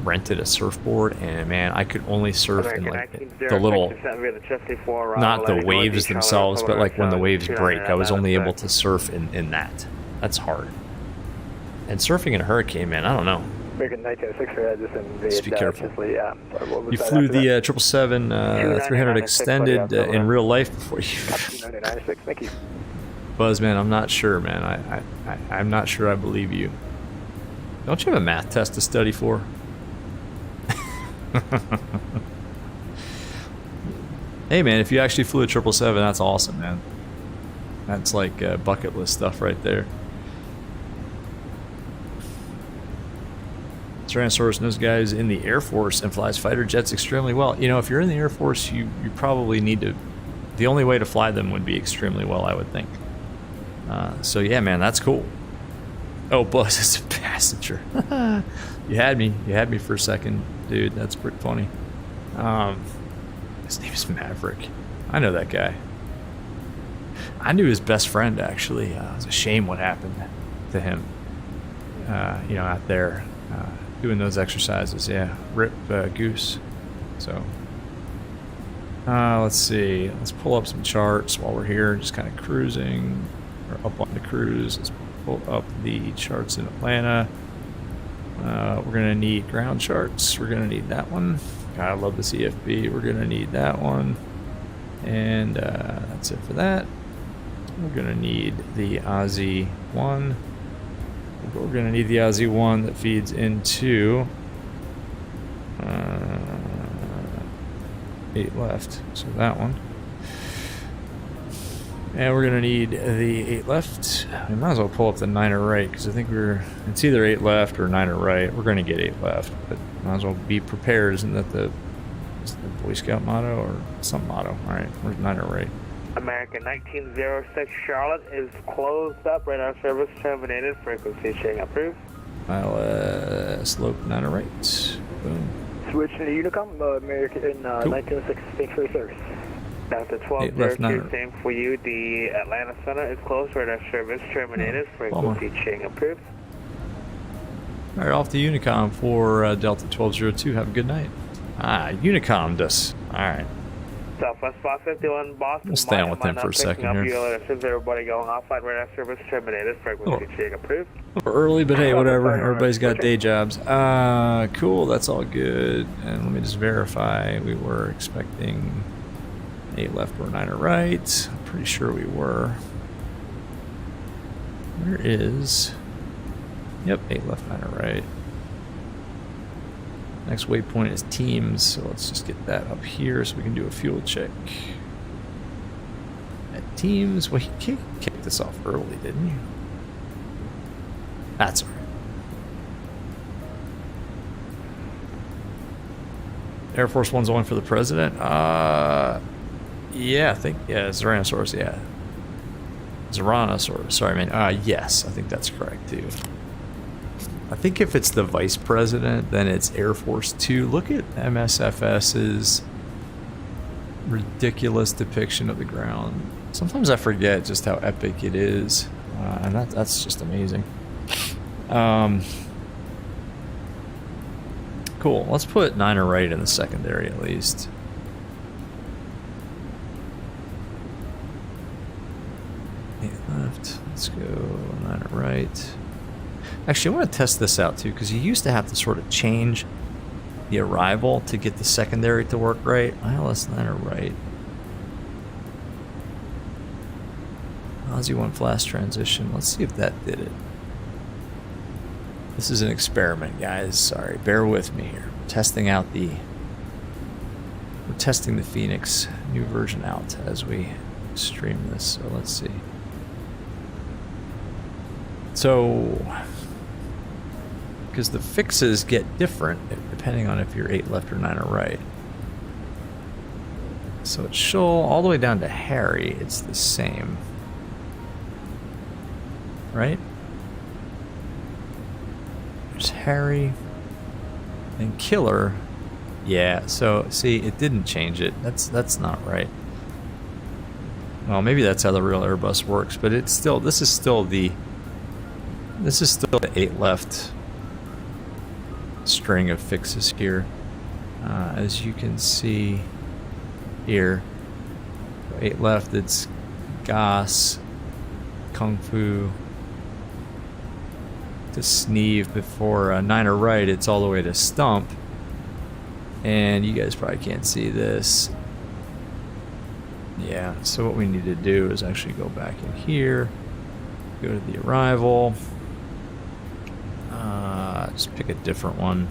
rented a surfboard, and man, I could only surf in like the little, not the waves themselves, but like when the waves break, I was only able to surf in that. That's hard. And surfing in a hurricane, man, I don't know. Just be careful. You flew the 777-300 extended in real life before you. Thank you. Buzz, man, I'm not sure, man. I'm not sure I believe you. Don't you have a math test to study for? Hey, man, if you actually flew a 777, that's awesome, man. That's like bucket list stuff right there. Tyrannosaurus knows guys in the Air Force and flies fighter jets extremely well. You know, if you're in the Air Force, you probably need to... The only way to fly them would be extremely well, I would think. So yeah, man, that's cool. Oh, Buzz is a passenger. You had me for a second, dude. That's pretty funny. His name is Maverick. I know that guy. I knew his best friend, actually. It was a shame what happened to him. You know, out there doing those exercises. Yeah, rip Goose. So Let's see. Let's pull up some charts while we're here, just kind of cruising, or up on the cruise. Let's pull up the charts in Atlanta. We're gonna need ground charts. We're gonna need that one. God, I love the CFB. We're gonna need that one, and that's it for that. We're gonna need the Aussie one. We're gonna need the Aussie one that feeds into 8 left, so that one. And we're gonna need the 8 left. We might as well pull up the 9er right, because I think it's either 8 left or 9er right. We're gonna get 8 left, but might as well be prepared. Isn't that the Boy Scout motto or some motto? All right, where's 9er right? American 1906 Charlotte is closed up. Radar service terminated. Frequency sharing approved. I'll slope 9er right. Boom. Switch to Unicom, American 1906. Thanks for your service. Delta 1202, same for you. The Atlanta Center is closed. Radar service terminated. Frequency sharing approved. All right, off to Unicom for Delta 1202. Have a good night. Unicom'd us. All right. Southwest 551 Boston. We'll stay on with them for a second here. Since everybody going offline, radar service terminated. Frequency sharing approved. A little early, but hey, whatever. Everybody's got day jobs. Cool. That's all good. And let me just verify. We were expecting 8 left or 9er right. I'm pretty sure we were. Where is... Yep, 8 left, 9er right. Next waypoint is Teams, so let's just get that up here so we can do a fuel check. At Teams, well, he kicked this off early, didn't you? That's all right. Air Force One's on for the president. Yeah, I think, yeah, Zeranosaurus, yeah. Zeranosaurus, sorry, man. Yes, I think that's correct, too. I think if it's the vice president, then it's Air Force 2. Look at MSFS's ridiculous depiction of the ground. Sometimes I forget just how epic it is, and that's just amazing. Cool. Let's put 9er right in the secondary at least. Left. Let's go 9er right. Actually, I want to test this out too, because you used to have to sort of change the arrival to get the secondary to work right. ILS 9er right. Aussie 1 flash transition. Let's see if that did it. This is an experiment, guys. Sorry, bear with me here. We're testing the Fenix new version out as we stream this. So let's see. So, because the fixes get different depending on if you're 8 left or 9er right. So it's Shoal all the way down to Harry, it's the same. Right? There's Harry and Killer. Yeah, so see, it didn't change it. That's not right. Well, maybe that's how the real Airbus works, but it's still, this is still the 8 left string of fixes here. As you can see here, 8 left, it's Gas, Kung Fu, to Sneeve before 9er right, it's all the way to Stump. And you guys probably can't see this. Yeah, so what we need to do is actually go back in here, go to the arrival. Just pick a different one.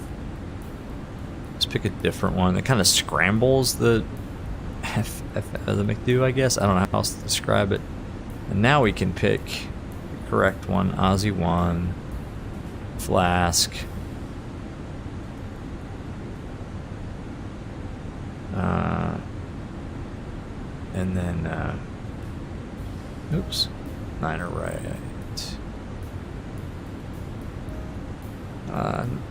Just pick a different one. It kind of scrambles the the McDo, I guess. I don't know how else to describe it. And now we can pick the correct one. Aussie 1, Flask. And then, oops, 9er right.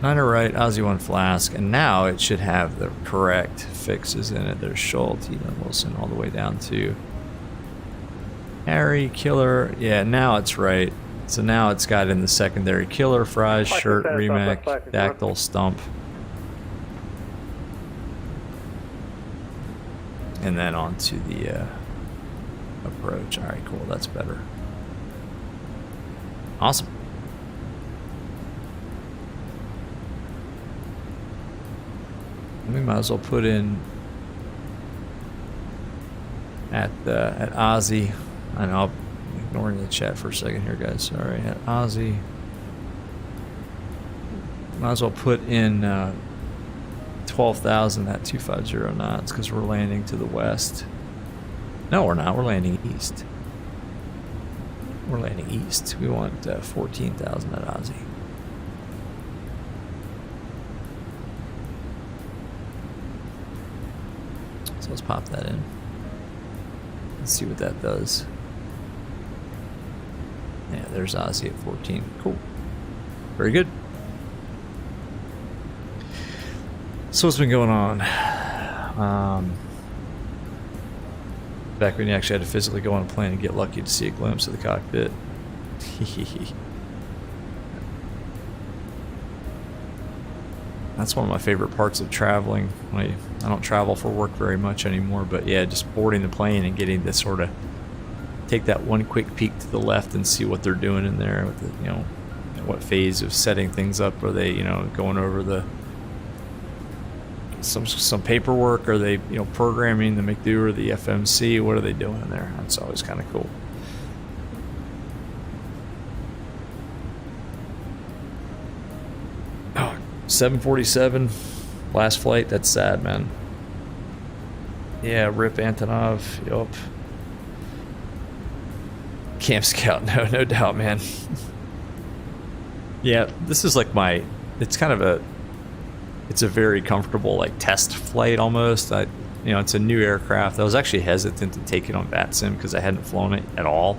9er right, Aussie 1 Flask, and now it should have the correct fixes in it. There's Schultz, Ethan Wilson, all the way down to Harry, Killer. Yeah, now it's right. So now it's got in the secondary Killer, Fries, Shirt, Remac, Dactyl, Stump. and then onto the approach. All right, cool. That's better. Awesome. We might as well put in at Ozzy. I know, I'm ignoring the chat for a second here, guys. Sorry, at Ozzy. Might as well put in 12,000 at 250 knots because we're landing to the west. No, we're not. We're landing east. We're landing east. We want 14,000 at Ozzy. So let's pop that in. Let's see what that does. Yeah, there's Ozzy at 14. Cool. Very good. So what's been going on? Back when you actually had to physically go on a plane and get lucky to see a glimpse of the cockpit. That's one of my favorite parts of traveling. I don't travel for work very much anymore, but yeah, just boarding the plane and getting to sort of take that one quick peek to the left and see what they're doing in there. With the, you know, what phase of setting things up? Are they, you know, going over the some paperwork? Are they, you know, programming the McDo or the FMC? What are they doing in there? That's always kind of cool. Oh, 747, last flight. That's sad, man. Yeah, rip Antonov. Yup. Camp Scout. No doubt, man. Yeah, this is like my. It's kind of a. It's a very comfortable like test flight almost. You know, it's a new aircraft. I was actually hesitant to take it on VATSIM because I hadn't flown it at all.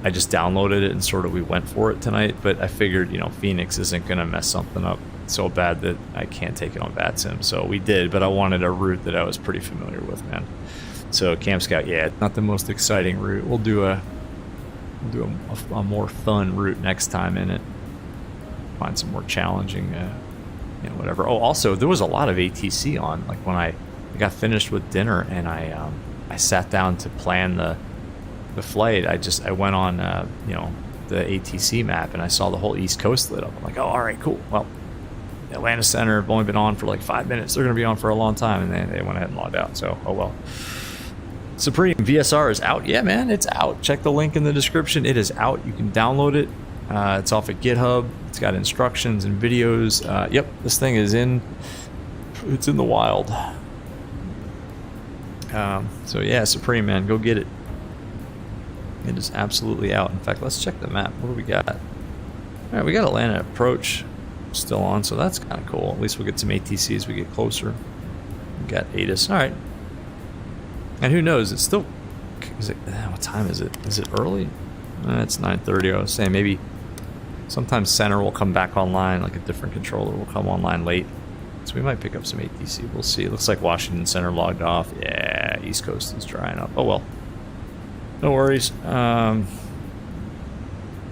I just downloaded it and sort of we went for it tonight. But I figured, you know, Phoenix isn't going to mess something up so bad that I can't take it on VATSIM. So we did, but I wanted a route that I was pretty familiar with, man. So Camp Scout, yeah, not the most exciting route. We'll do a more fun route next time in it. Find some more challenging. You know, whatever. Oh, also there was a lot of ATC on. Like when I got finished with dinner and I sat down to plan the flight. I went on you know, the ATC map and I saw the whole East Coast lit up. I'm like, oh, all right, cool. Well, Atlanta Center have only been on for like 5 minutes. They're going to be on for a long time, and they went ahead and logged out. So, oh well. Supreme VSR is out. Yeah, man, it's out. Check the link in the description. It is out. You can download it. It's off at GitHub. It's got instructions and videos. Yep, this thing is it's in the wild. So yeah, Supreme, man, go get it. It is absolutely out. In fact, let's check the map. What do we got? All right, we got Atlanta approach still on, so that's kind of cool. At least we'll get some ATC as we get closer. We got ATIS. All right. And who knows? It's still. What time is it? Is it early? It's 9:30. I was saying maybe sometimes center will come back online, like a different controller will come online late. So we might pick up some ATC. We'll see. It looks like Washington Center logged off. Yeah, East Coast is drying up. Oh well. No worries. So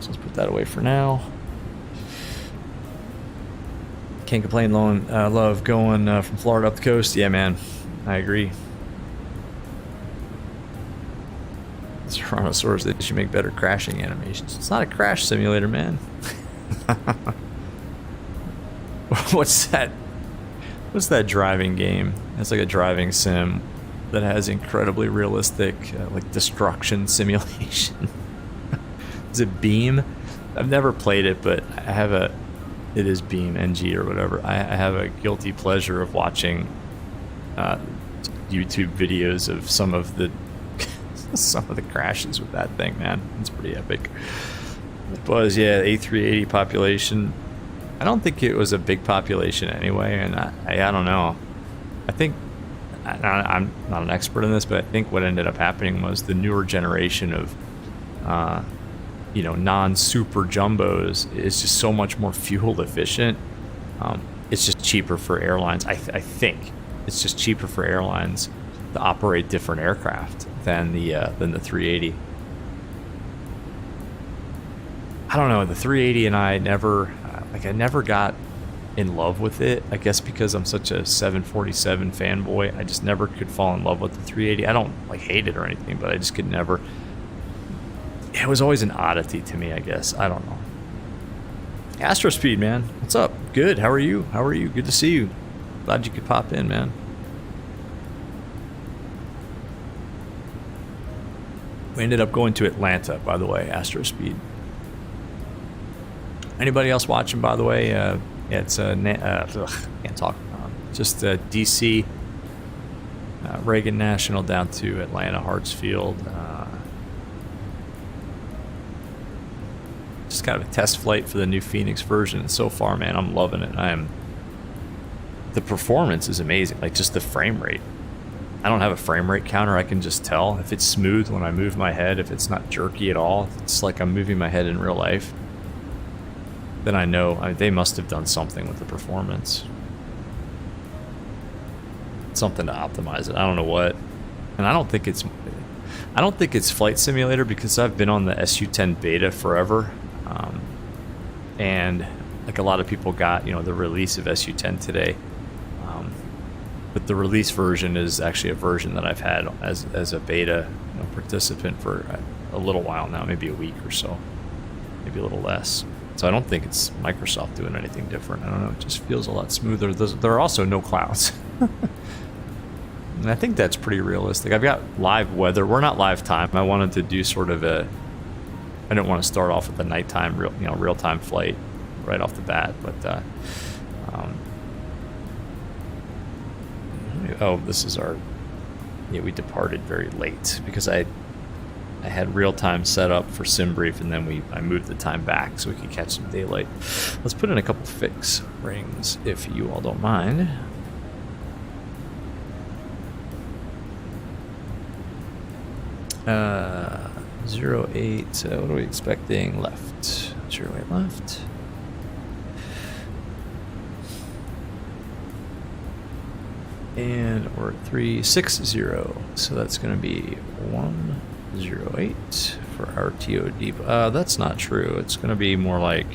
let's put that away for now. Can't complain. Love going from Florida up the coast. Yeah, man. I agree. Tyrannosaurus, they should make better crashing animations. It's not a crash simulator, man. What's that? What's that driving game? It's like a driving sim that has incredibly realistic like destruction simulation. Is it Beam? I've never played it, but I have it is Beam NG or whatever. I have a guilty pleasure of watching YouTube videos of some of the crashes with that thing, man. It's pretty epic. It was, yeah, A380 population. I don't think it was a big population anyway, and I don't know. I think, I'm not an expert in this, but I think what ended up happening was the newer generation of, you know, non-super jumbos is just so much more fuel efficient. It's just cheaper for airlines. I think it's just cheaper for airlines to operate different aircraft than the 380. I don't know, the 380 and I never got in love with it. I guess because I'm such a 747 fanboy, I just never could fall in love with the 380. I don't like hate it or anything, but I just could never. It was always an oddity to me, I guess. I don't know. Astrospeed, man. What's up? Good. How are you? How are you? Good to see you. Glad you could pop in, man. We ended up going to Atlanta, by the way, Astrospeed. Anybody else watching, by the way? Yeah, it's can't talk. Just DC, Reagan National down to Atlanta, Hartsfield. Just kind of a test flight for the new Fenix version. And so far, man, I'm loving it. The performance is amazing. Like just the frame rate. I don't have a frame rate counter. I can just tell if it's smooth when I move my head, if it's not jerky at all. It's like I'm moving my head in real life. Then I know they must have done something with the performance. Something to optimize it. I don't know what. And I don't think it's Flight Simulator because I've been on the SU10 beta forever. And like a lot of people got, the release of SU10 today. But the release version is actually a version that I've had as a beta participant for a little while now, maybe a week or so, maybe a little less. So I don't think it's Microsoft doing anything different. I don't know. It just feels a lot smoother. There are also no clouds. And I think that's pretty realistic. I've got live weather. We're not live time. I wanted to do sort of I didn't want to start off with a nighttime, real-time flight right off the bat. But oh, this is our. Yeah, we departed very late because I had real-time set up for SimBrief, and then I moved the time back so we could catch some daylight. Let's put in a couple fix rings if you all don't mind. Uh, 08, what are we expecting? Left. 08 left. And we're at 360, so that's going to be 108 for our TOD. That's not true. It's going to be more like,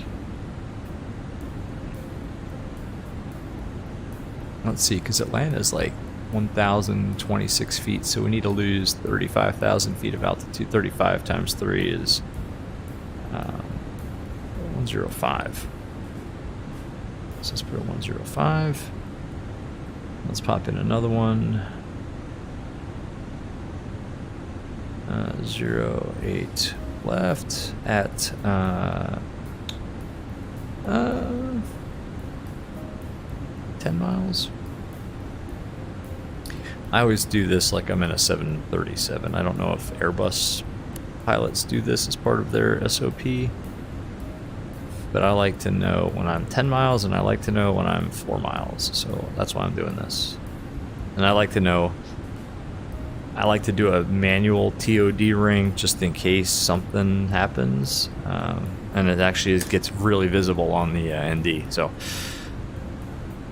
let's see, because Atlanta's like 1,026 feet, so we need to lose 35,000 feet of altitude. 35 times 3 is 105. So let's put a 105. Let's pop in another one. 08 left at 10 miles. I always do this like I'm in a 737. I don't know if Airbus pilots do this as part of their SOP, but I like to know when I'm 10 miles and I like to know when I'm 4 miles. So that's why I'm doing this. And I like to know, I like to do a manual TOD ring just in case something happens. And it actually gets really visible on the ND. So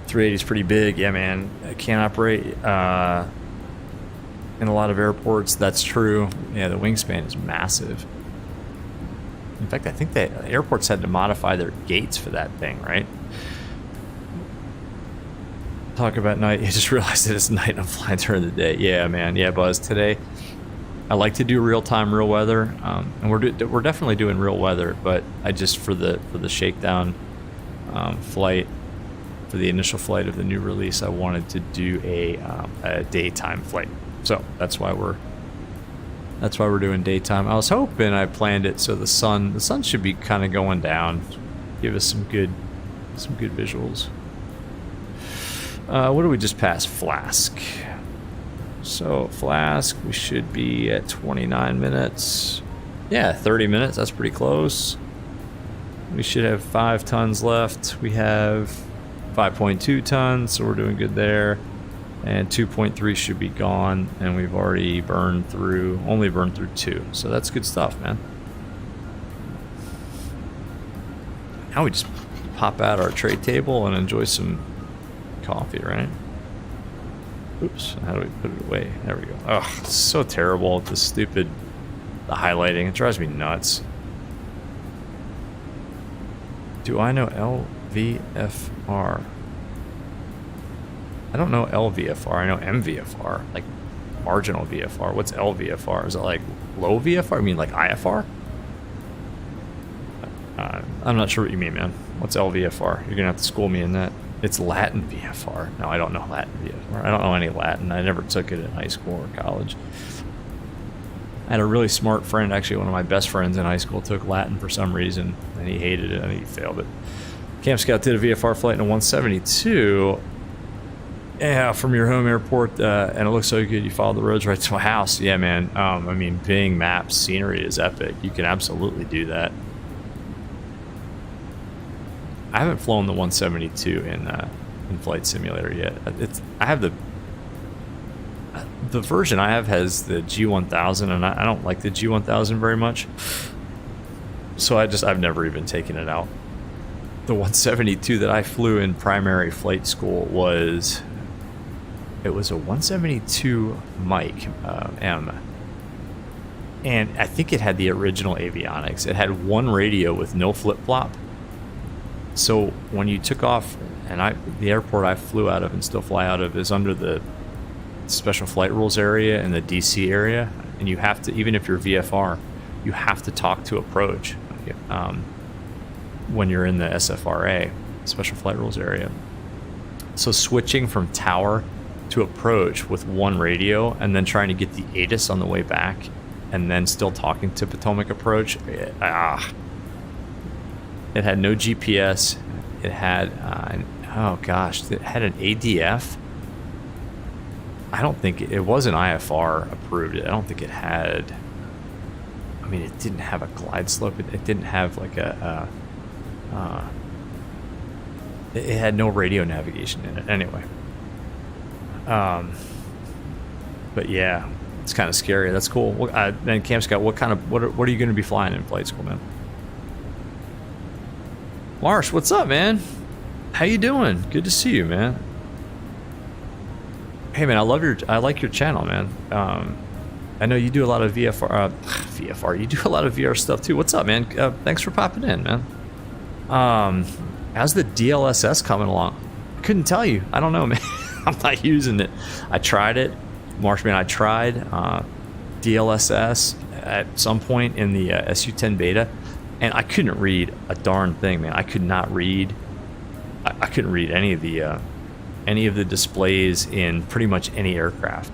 380 is pretty big. Yeah, man. I can't operate in a lot of airports. That's true. Yeah, the wingspan is massive. In fact, I think that airports had to modify their gates for that thing, right? Talk about night. You just realized that it's night and I'm flying during the day. Yeah, man. Yeah, Buzz. Today, I like to do real time, real weather, and we're definitely doing real weather. But I just for the shakedown flight, for the initial flight of the new release, I wanted to do a daytime flight. So that's why we're doing daytime. I was hoping I planned it so the sun should be kind of going down, give us some good visuals. What do we just pass? Flask. So Flask, we should be at 29 minutes. Yeah, 30 minutes. That's pretty close. We should have 5 tons left. We have 5.2 tons, so we're doing good there. And 2.3 should be gone, and we've already only burned through 2. So that's good stuff, man. Now we just pop out our tray table and enjoy some coffee, right? Oops, how do we put it away? There we go. Ugh, it's so terrible, the highlighting. It drives me nuts. Do I know VFR. I don't know LVFR. I know MVFR, like marginal VFR. What's LVFR? Is it like low VFR? I mean like IFR? I'm not sure what you mean, man. What's LVFR? You're gonna have to school me in that. It's Latin VFR. No, I don't know Latin VFR. I don't know any Latin. I never took it in high school or college. I had a really smart friend, actually one of my best friends in high school, took Latin for some reason, and he hated it. I think he failed it. Camp Scout did a VFR flight in a 172. Yeah, from your home airport, and it looks so good. You follow the roads right to my house. Yeah, man. I mean, Bing Maps scenery is epic. You can absolutely do that. I haven't flown the 172 in Flight Simulator yet. I have the version I have has the G1000, and I don't like the G1000 very much. So I've never even taken it out. The 172 that I flew in primary flight school was a 172 Mike M, and I think it had the original avionics. It had one radio with no flip-flop. So when you took off, and the airport I flew out of and still fly out of is under the special flight rules area in the DC area, and you have to, even if you're VFR, you have to talk to approach when you're in the SFRA, special flight rules area. So switching from tower to approach with one radio and then trying to get the ATIS on the way back and then still talking to Potomac approach, it had no GPS. It had oh gosh, it had an ADF. I don't think it wasn't IFR approved. I don't think it had. I mean, it didn't have a glide slope. It didn't have like it had no radio navigation in it. Anyway, but yeah, it's kind of scary. That's cool. Then Camp Scout, what are you going to be flying in flight school, man? Marsh, what's up, man? How you doing? Good to see you, man. Hey, man, I like your channel, man. I know you do a lot of VFR. You do a lot of VR stuff too. What's up, man? Thanks for popping in, man. How's the DLSS coming along? I couldn't tell you. I don't know, man. I'm not using it. I tried it, Marshman. I tried DLSS at some point in the SU10 beta. And I couldn't read a darn thing, man. I could not read. I couldn't read any of the displays in pretty much any aircraft.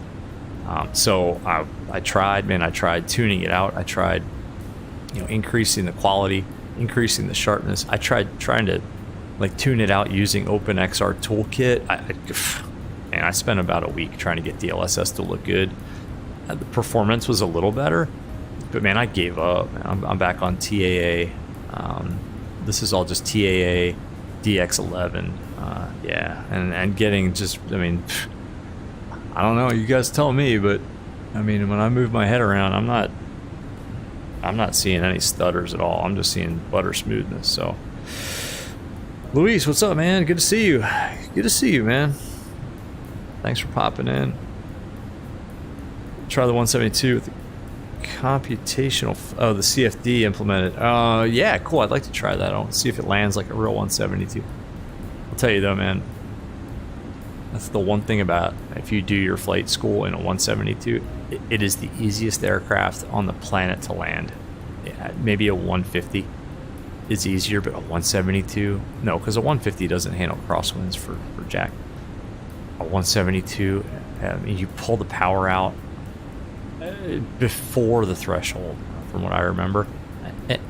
So I tried, man. I tried tuning it out. I tried, increasing the quality, increasing the sharpness. I tried trying to like tune it out using OpenXR Toolkit. I spent about a week trying to get DLSS to look good. The performance was a little better. But man, I gave up. I'm back on TAA. This is all just TAA, DX11. Yeah, and getting just, I mean, I don't know. You guys tell me, but I mean, when I move my head around, I'm not seeing any stutters at all. I'm just seeing butter smoothness. So, Luis, what's up, man? Good to see you. Good to see you, man. Thanks for popping in. Try the 172 with the computational, the CFD implemented. Yeah, cool. I'd like to try that. I'll see if it lands like a real 172. I'll tell you though, man, that's the one thing about if you do your flight school in a 172, it is the easiest aircraft on the planet to land. Yeah, maybe a 150 is easier, but a 172, no, because a 150 doesn't handle crosswinds for jack. A 172, you pull the power out before the threshold, from what I remember,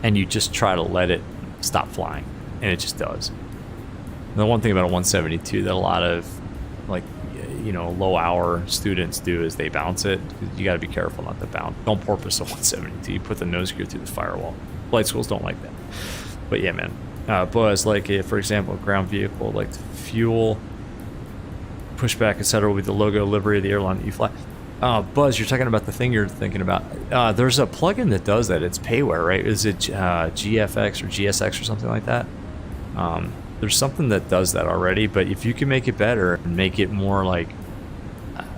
and you just try to let it stop flying, and it just does. The one thing about a 172 that a lot of low hour students do is they bounce it. You got to be careful not to bounce. Don't porpoise a 172. You put the nose gear through the firewall. Flight schools don't like that. But yeah, man. Buzz, like for example, ground vehicle, like the fuel, pushback, etc. with the logo, livery of the airline that you fly. Buzz, you're talking about the thing you're thinking about. There's a plugin that does that. It's payware, right? Is it GFX or GSX or something like that? There's something that does that already, but if you can make it better and make it more like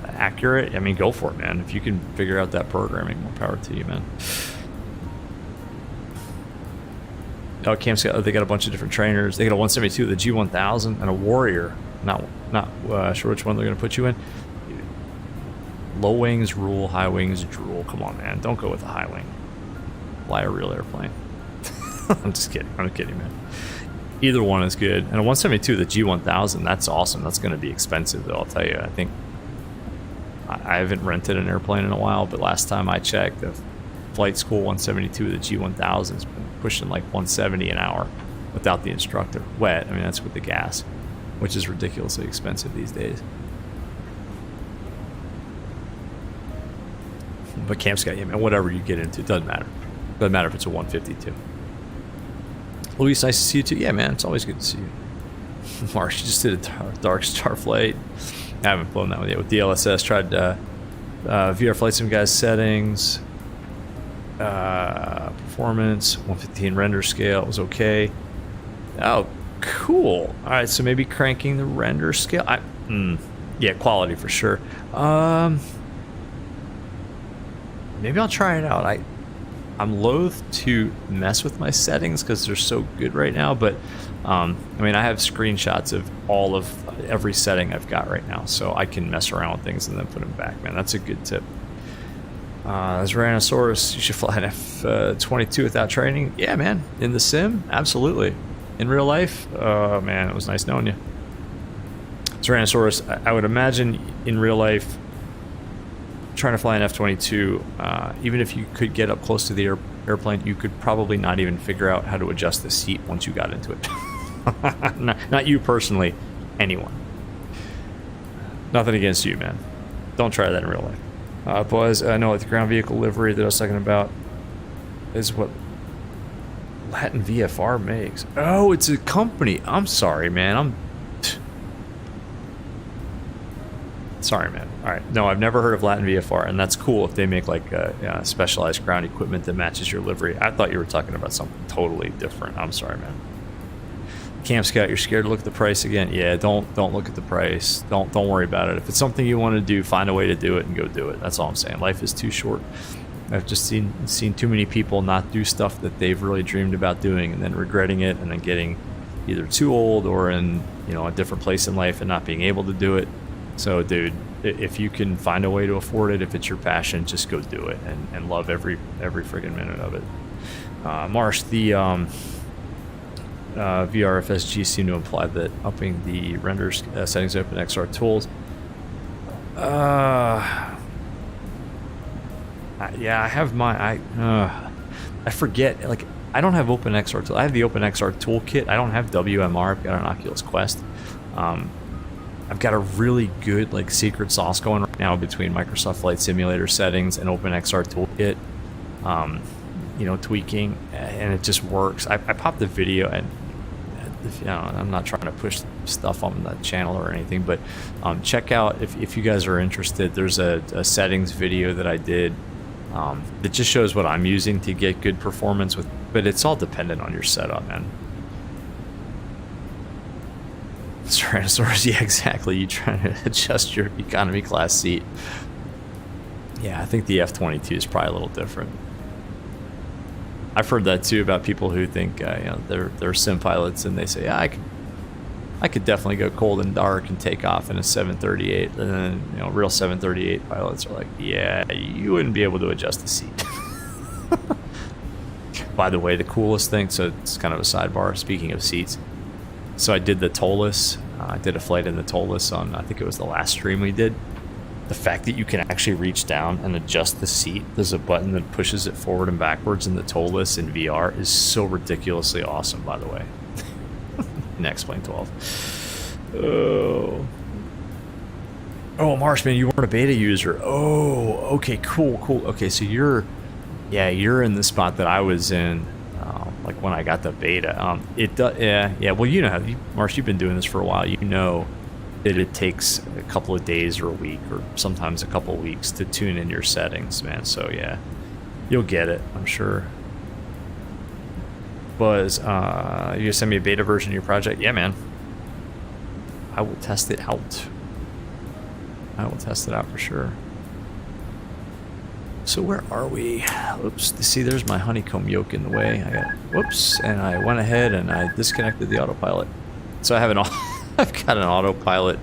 accurate, I mean, go for it, man. If you can figure out that programming, more power to you, man. Oh, they got a bunch of different trainers. They got a 172, the G1000, and a Warrior. Not sure which one they're going to put you in. Low wings rule, high wings drool. Come on, man. Don't go with a high wing. Fly a real airplane. I'm just kidding. I'm kidding, man. Either one is good. And a 172, the G1000, that's awesome. That's going to be expensive, though, I'll tell you. I think I haven't rented an airplane in a while, but last time I checked, the flight school 172, the G1000 has been pushing like 170 an hour without the instructor. Wet. I mean, that's with the gas, which is ridiculously expensive these days. But Camp Scout, yeah, man, whatever you get into, it doesn't matter. Doesn't matter if it's a 152. Luis, nice to see you too. Yeah, man, it's always good to see you. Marsh, you just did a Dark Star flight. I haven't flown that one yet with DLSS. Tried VR Flight Sim guys settings, performance, 115 render scale. It was okay. Oh, cool. All right, so maybe cranking the render scale. Yeah, quality for sure. Maybe I'll try it out. I'm loath to mess with my settings because they're so good right now, but I mean, I have screenshots of every setting I've got right now, so I can mess around with things and then put them back, man. That's a good tip. As Tyrannosaurus, you should fly an F-22 without training. Yeah, man. In the sim, absolutely. In real life, oh man, it was nice knowing you. Tyrannosaurus, I would imagine in real life, trying to fly an F-22, even if you could get up close to the airplane, you could probably not even figure out how to adjust the seat once you got into it. not you personally, anyone. Nothing against you, man. Don't try that in real life. Buzz, I know the ground vehicle livery that I was talking about is what Latin VFR makes. Oh, it's a company. I'm sorry, man. Sorry, man. All right. No, I've never heard of Latin VFR, and that's cool if they make like specialized ground equipment that matches your livery. I thought you were talking about something totally different. I'm sorry, man. Camp Scout, you're scared to look at the price again? Yeah, don't look at the price. Don't worry about it. If it's something you want to do, find a way to do it and go do it. That's all I'm saying. Life is too short. I've just seen too many people not do stuff that they've really dreamed about doing and then regretting it and then getting either too old or in a different place in life and not being able to do it. So, dude, if you can find a way to afford it, if it's your passion, just go do it and love every friggin' minute of it. Marsh, the VRFSG seem to imply that upping the render settings open XR tools. Yeah, I have my I forget, like, I don't have OpenXR tool. I have the OpenXR toolkit. I don't have WMR. I've got an Oculus Quest. I've got a really good like secret sauce going right now between Microsoft Flight Simulator settings and OpenXR toolkit. Tweaking, and it just works. I popped the video, and I'm not trying to push stuff on the channel or anything, but check out if you guys are interested. There's a settings video that I did that just shows what I'm using to get good performance with, but it's all dependent on your setup, man. Tyrannosaurus, yeah, exactly. You trying to adjust your economy class seat. Yeah, I think the F-22 is probably a little different. I've heard that too about people who think they're sim pilots and they say, yeah, I could definitely go cold and dark and take off in a 738, and then real 738 pilots are like, yeah, you wouldn't be able to adjust the seat. By the way, the coolest thing, so it's kind of a sidebar, speaking of seats, so I did the TOLUS. I did a flight in the TOLUS on, I think it was the last stream we did. The fact that you can actually reach down and adjust the seat, there's a button that pushes it forward and backwards in the TOLUS in VR, is so ridiculously awesome, by the way. In X-Plane 12. Oh, Marshman, you weren't a beta user. Oh, okay, cool. Okay, so you're in the spot that I was in. Like when I got the beta, well, Marsh, you've been doing this for a while. You know that it takes a couple of days or a week or sometimes a couple of weeks to tune in your settings, man. So yeah, you'll get it, I'm sure. Buzz, you send me a beta version of your project? Yeah, man. I will test it out. I will test it out for sure. So where are we? Oops, see, there's my honeycomb yoke in the way. I got, whoops, and I went ahead and I disconnected the autopilot. So I have I've got an autopilot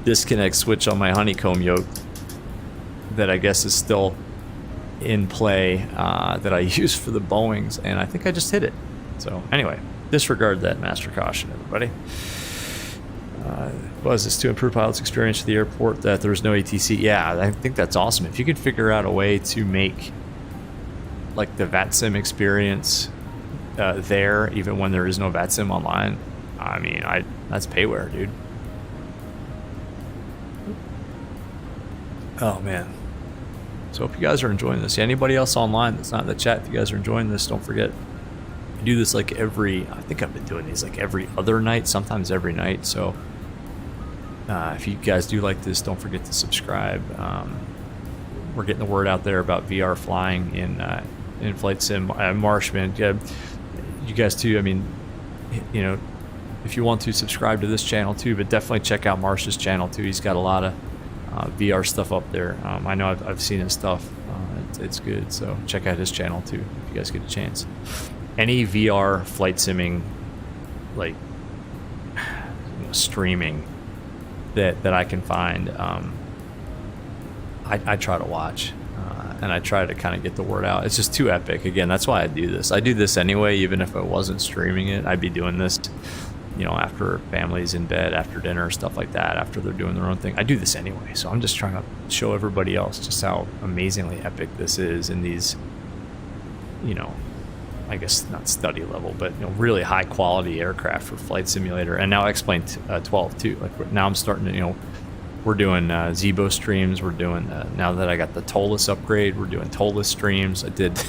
disconnect switch on my honeycomb yoke that I guess is still in play, that I use for the Boeings, and I think I just hit it. So anyway, disregard that, master caution, everybody. Was this to improve pilots' experience at the airport that there's no ATC? Yeah, I think that's awesome. If you could figure out a way to make like the VATSIM experience there, even when there is no VATSIM online, I mean, that's payware, dude. Oh man. So hope you guys are enjoying this. Anybody else online that's not in the chat, if you guys are enjoying this, don't forget, I do this like I think I've been doing these like every other night, sometimes every night. So if you guys do like this, don't forget to subscribe. We're getting the word out there about VR flying in flight sim. Marshman, you guys too. I mean, you know, if you want to subscribe to this channel too, but definitely check out Marsh's channel too. He's got a lot of VR stuff up there. I know I've seen his stuff. It's good. So check out his channel too if you guys get a chance. Any VR flight simming, like streaming that I can find, I try to watch, and I try to kind of get the word out. It's just too epic. Again, that's why I do this. I do this anyway, even if I wasn't streaming it. I'd be doing this, you know, after families in bed, after dinner, stuff like that, after they're doing their own thing. I do this anyway, so I'm just trying to show everybody else just how amazingly epic this is in these, you know, I guess not study level, but you know, really high quality aircraft for flight simulator. And now I explained 12 too. Like now I'm starting to, you know, we're doing Zebo streams. We're doing now that I got the Tolus upgrade, we're doing Tolus streams. I did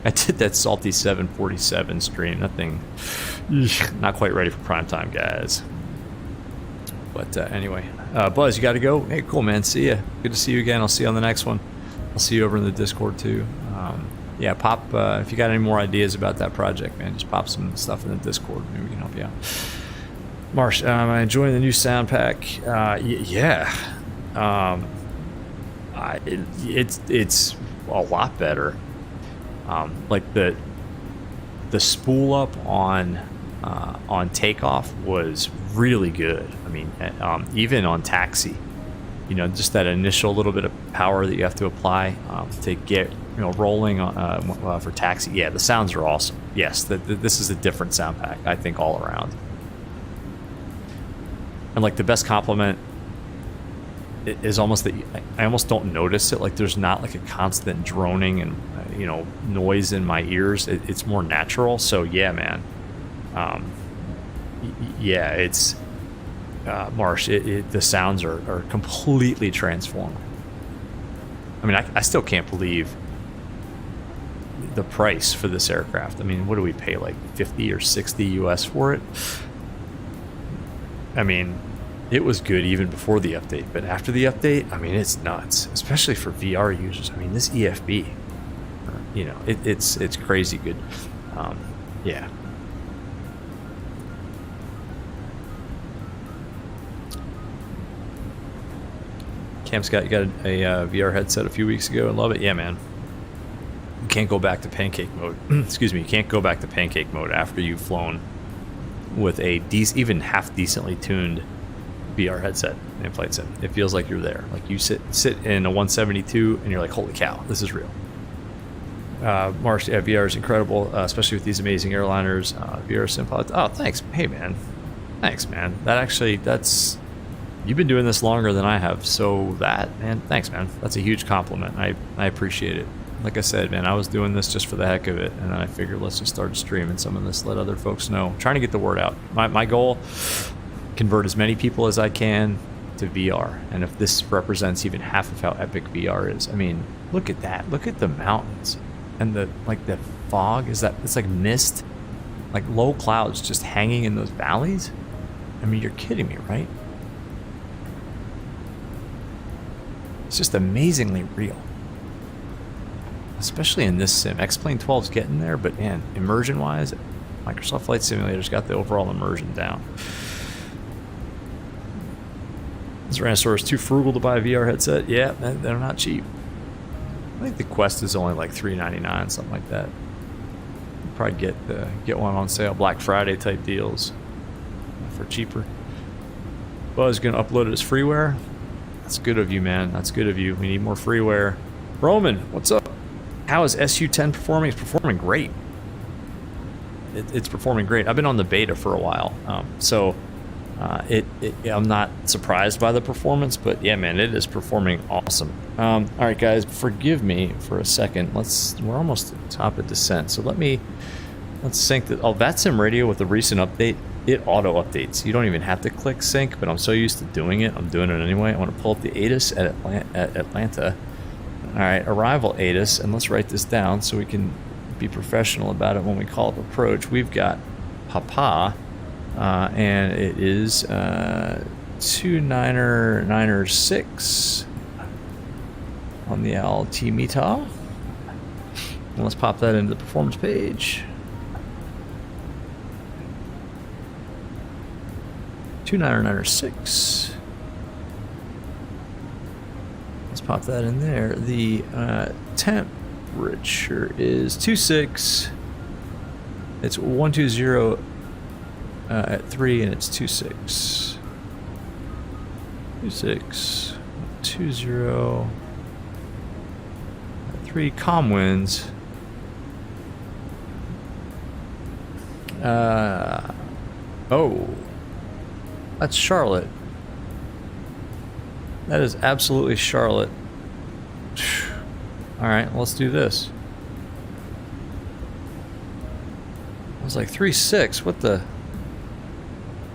I did that Salty 747 stream. That thing, not quite ready for prime time, guys. But anyway, Buzz, you got to go. Hey, cool, man. See ya. Good to see you again. I'll see you on the next one. I'll see you over in the Discord too. Yeah, pop, if you got any more ideas about that project, man, just pop some stuff in the Discord. Maybe we can help you out. Marsh, am I enjoying the new sound pack? Yeah. It's a lot better. Like the spool up on takeoff was really good. I mean, even on taxi, you know, just that initial little bit of power that you have to apply to get, you know, rolling for taxi. Yeah, the sounds are awesome. Yes, this is a different sound pack, I think, all around. And like the best compliment is almost that I almost don't notice it. Like there's not like a constant droning and you know, noise in my ears. It's more natural. So yeah, man. Yeah, it's Marsh. The sounds are completely transformed. I mean, I still can't believe the price for this aircraft. I mean, what do we pay, like 50 or 60 US for it? I mean, it was good even before the update, but after the update, I mean, it's nuts, especially for VR users. I mean, this EFB, you know, it's crazy good. Yeah. Cam Scott, you got a VR headset a few weeks ago and love it. Yeah, man. You can't go back to pancake mode. Excuse me. You can't go back to pancake mode after you've flown with a even half decently tuned VR headset in flight sim. It feels like you're there. Like you sit in a 172 and you're like, holy cow, this is real. Marsh, yeah, VR is incredible, especially with these amazing airliners. VR sim pilots. Oh, thanks. Hey, man. Thanks, man. That's you've been doing this longer than I have, so man, thanks, man. That's a huge compliment. I appreciate it. Like I said, man, I was doing this just for the heck of it, and then I figured let's just start streaming some of this, let other folks know. I'm trying to get the word out. My goal, convert as many people as I can to VR, and if this represents even half of how epic VR is, I mean, look at that. Look at the mountains and the fog. It's like mist, like low clouds just hanging in those valleys. I mean, you're kidding me, right? It's just amazingly real. Especially in this sim. X-Plane 12's getting there, but man, immersion-wise, Microsoft Flight Simulator's got the overall immersion down. This Tyrannosaurus is too frugal to buy a VR headset. Yeah, they're not cheap. I think the Quest is only like $399, something like that. Probably get one on sale, Black Friday type deals for cheaper. Buzz gonna upload it as freeware. That's good of you, man. That's good of you. We need more freeware. Roman, what's up? How is SU10 performing? It's performing great. It's performing great. I've been on the beta for a while, so I'm not surprised by the performance, but yeah, man, it is performing awesome. All right, guys, forgive me for a second. We're almost at the top of descent, so let's sync the VATSIM radio with the recent update. It auto updates. You don't even have to click sync, but I'm so used to doing it. I'm doing it anyway. I want to pull up the ASUS at Atlanta. All right, arrival ASUS, and let's write this down so we can be professional about it when we call up approach. We've got Papa, and it is 2996 on the altimeter. And let's pop that into the performance page. 2996. Let's pop that in there. The temperature is 26. It's 120 at 3, and it's 26. 26. 20 at 3. Calm winds. Oh. That's Charlotte. That is absolutely Charlotte. Alright, let's do this. I was like 3.6. What the?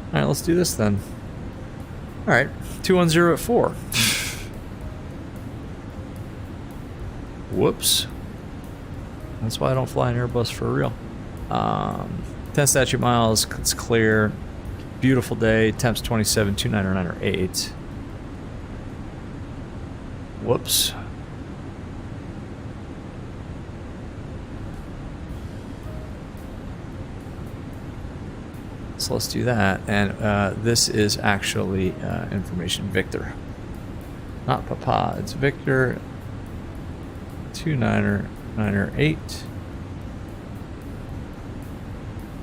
Alright, let's do this then. Alright, 210 at 4. Whoops. That's why I don't fly an Airbus for real. 10 statute miles. It's clear. Beautiful day. Temps 27, 2998. Whoops. So let's do that. And this is actually information Victor. Not Papa. It's Victor. 2998.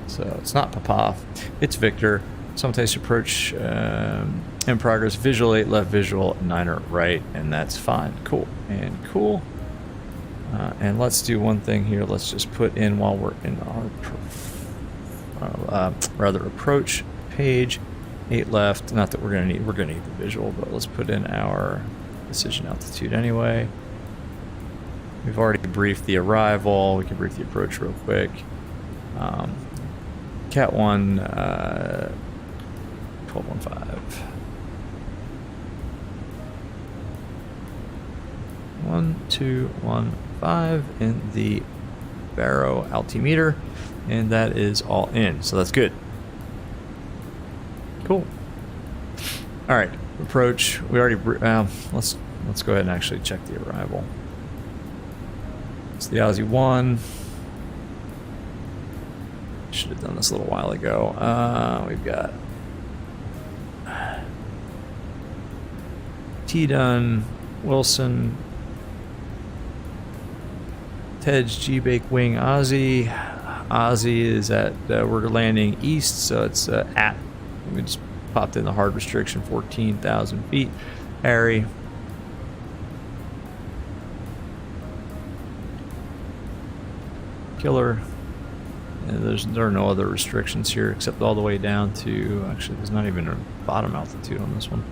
So it's not Papa. It's Victor. Simultaneous approach in progress. Visual 8 left, visual 9 right, and that's fine. Cool and cool. And let's do one thing here. Let's just put in while we're in our approach page. 8 left. Not that we're gonna need the visual, but let's put in our decision altitude anyway. We've already briefed the arrival. We can brief the approach real quick. Cat 1. 1215. 1215 in the Barrow altimeter, and that is all in. So that's good. Cool. All right, approach. We already. Let's go ahead and actually check the arrival. It's the Aussie 1. Should have done this a little while ago. We've got T-Dun, Wilson, Ted's G-Bake Wing Aussie. Aussie is at, we're landing east, so it's at, we just popped in the hard restriction, 14,000 feet. Harry. Killer. And there are no other restrictions here except all the way down to, actually there's not even a bottom altitude on this one.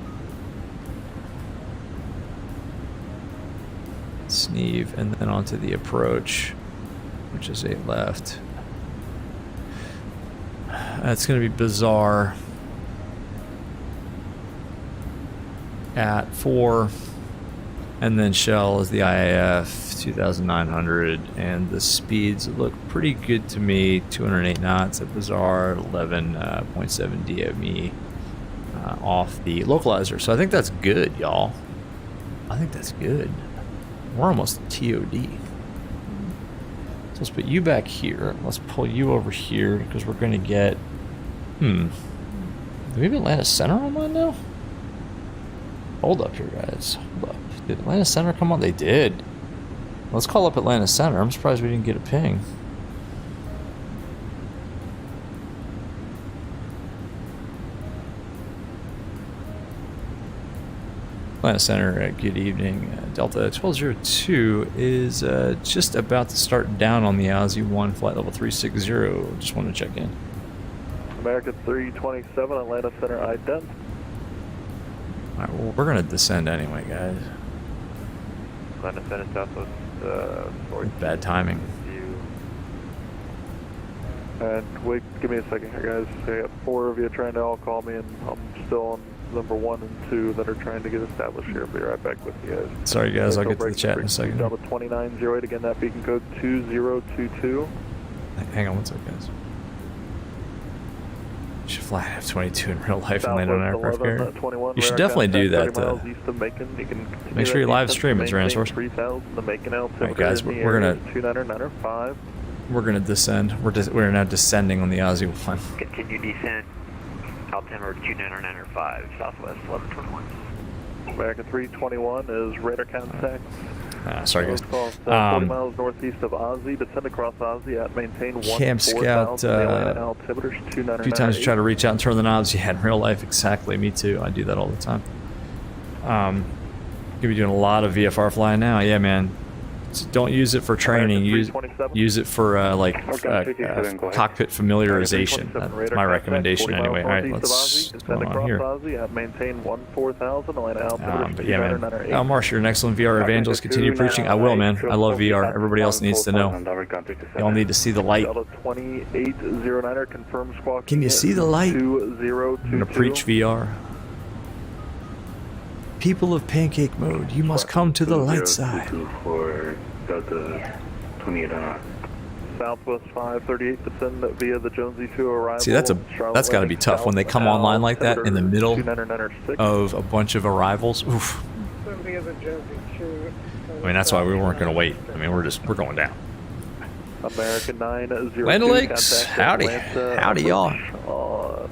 Sneeve, and then onto the approach, which is 8 left. That's going to be bizarre at 4, and then Shell is the IAF 2,900, and the speeds look pretty good to me. 208 knots at Bizarre, 11.7 DME off the localizer. So I think that's good, y'all. I think that's good. We're almost TOD. So let's put you back here. Let's pull you over here because we're going to get... Did we have Atlanta Center on mine now? Hold up here, guys. Hold up. Did Atlanta Center come on? They did. Let's call up Atlanta Center. I'm surprised we didn't get a ping. Atlanta Center, good evening. Delta 1202 is just about to start down on the ASU10 flight level 360. Just want to check in. American 327, Atlanta Center, ident. Alright, well, we're going to descend anyway, guys. Atlanta Center, Southwest. Bad timing. And wait, give me a second here, guys. I got 4 of you trying to all call me, and I'm still on number 1 and 2 that are trying to get established here. I'll be right back with you guys. Sorry, guys. I'll get to the chat in a second. Delta 2908, again, that beacon code 2022. Hang on one second, guys. You should fly an F-22 in real life and land on an aircraft carrier. You should definitely do that. Make sure you live stream it, Tyrannosaurus. Alright, guys, we're gonna descend. We're now descending on the ASU10. Continue descent. Altimeter 2995, Southwest 1121. American 321 is radar contact. Sorry, guys. 40 miles northeast of Ozzy. Descend across Ozzy at maintain 1. Cam Scout, a few times you try to reach out and turn the knobs. Yeah, in real life, exactly. Me too. I do that all the time. Gonna be doing a lot of VFR flying now. Yeah, man. So don't use it for training. Use it for cockpit familiarization. That's my recommendation anyway. All right, let's go on here. But yeah, man. Al Marsh, you're an excellent VR evangelist. Continue preaching. I will, man. I love VR. Everybody else needs to know. Y'all need to see the light. Can you see the light? I'm gonna preach VR. People of pancake mode, you must come to the light side. Southwest 538 descend via the Jonesy 2 arrival. See, that's got to be tough when they come online like that in the middle of a bunch of arrivals. Oof. I mean, that's why we weren't going to wait. I mean, we're going down. American 902. Land Lakes, howdy, howdy, y'all.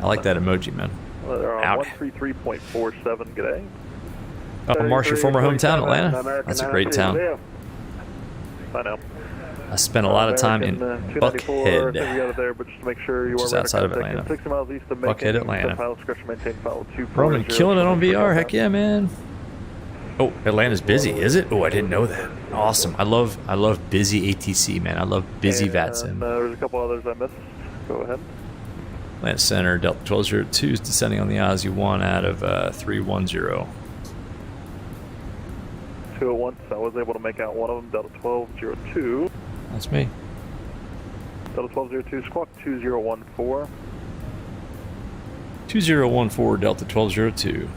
I like that emoji, man. Howdy. 133.47. G'day. Oh, Marsh, your former hometown, Atlanta. That's a great town. I know. I spent a lot of time in Buckhead, which is outside of Atlanta. Buckhead, Atlanta. Roman killing it on VR. Heck yeah, man. Oh, Atlanta's busy, is it? Oh, I didn't know that. Awesome. I love busy ATC, man. I love busy VATSIM. There's a couple others I missed. Go ahead. Atlanta Center, Delta 1202 is descending on the ASU10 out of 310. 201, so I was able to make out one of them, Delta 1202. That's me. Delta 1202, squawk 2014. 2014, Delta 1202.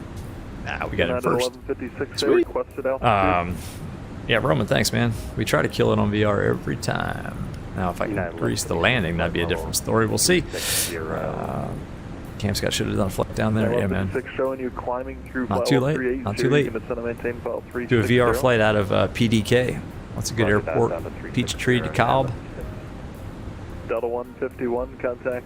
We got it first. 1156, requested altitude. Yeah, Roman, thanks, man. We try to kill it on VR every time. Now, if I can grease the landing, that'd be a different story. We'll see. Cam Scott should have done a flight down there. Yeah, man. Not too late. Not too late. Do a VR flight out of PDK. That's a good airport. Peachtree to Cobb. Delta 151, contact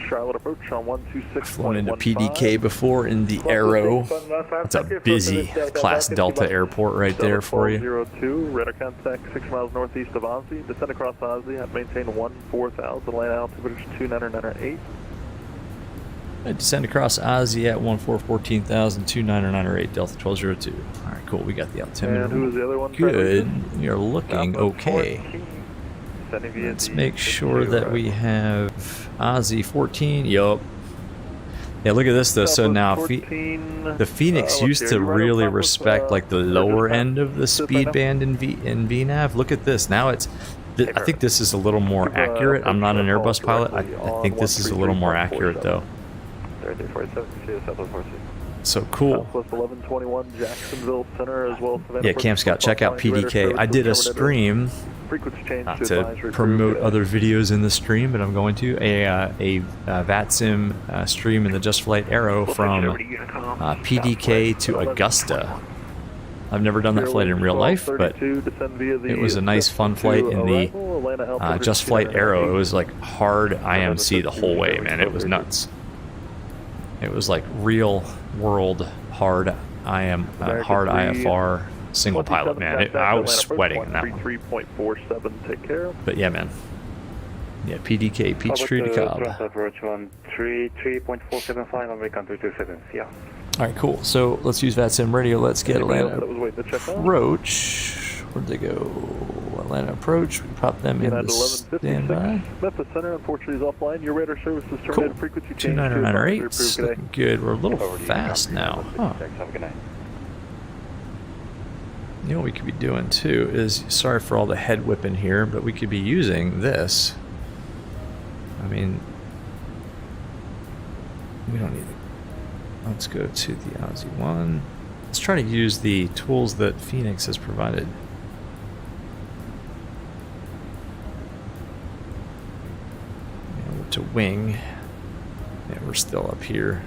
Charlotte approach on 126.15. Flown into PDK before in the Aero. That's a busy Class Delta airport right there for you. 02, radar contact 6 miles northeast of Ozzy. Descend across Ozzy at maintain 14,000. Land altitude 2998. Descend across Ozzy at 14,000, 2998, Delta 1202. All right, cool. We got the altimeter. And who was the other one? Good. You're looking okay. Let's make sure that we have Ozzy 14. Yup. Yeah, look at this though. So now the Phoenix used to really respect like the lower end of the speed band in VNAV. Look at this. Now it's. I think this is a little more accurate. I'm not an Airbus pilot. I think this is a little more accurate though. So cool. Yeah, Cam Scout, check out PDK. I did a stream, not to promote other videos in the stream, but I'm going to a VATSIM stream in the Just Flight Aero from PDK to Augusta. I've never done that flight in real life, but it was a nice fun flight in the Just Flight Aero. It was like hard IMC the whole way, man. It was nuts. It was like real world hard IFR single pilot, man. I was sweating in that one. 3.47, take care. But yeah, man. Yeah, PDK, Peachtree to Cobb. Approach 133.475, American 227, yeah. Alright, cool. So let's use VATSIM radio. Let's get Atlanta approach. Where'd they go? Atlanta approach. We pop them in the standby. Memphis Center, unfortunately, is offline. Your radar service is terminated. Cool. Frequency change. 29908. Looking good. We're a little fast now. Huh. Have a good night. You know what we could be doing too is, sorry for all the head whipping here, but we could be using this. I mean, we don't need it. Let's go to the Aussie one. Let's try to use the tools that Phoenix has provided. To wing. Yeah, we're still up here.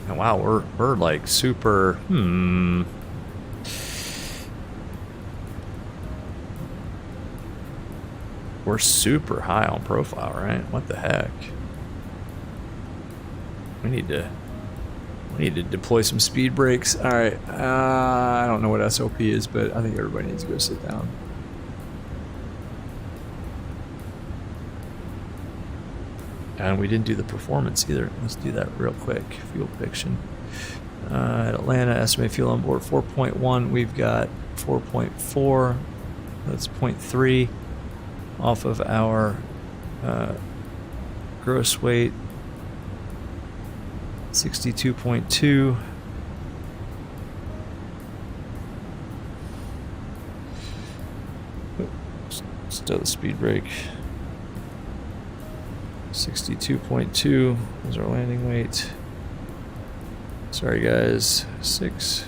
And wow, we're like super. We're super high on profile, right? What the heck? We need to deploy some speed brakes. All right. I don't know what SOP is, but I think everybody needs to go sit down. And we didn't do the performance either. Let's do that real quick. Fuel prediction. At Atlanta, estimate fuel on board 4.1. We've got 4.4. That's 0.3 off of our gross weight. 62.2. Still the speed brake. 62.2 is our landing weight. Sorry guys. 6.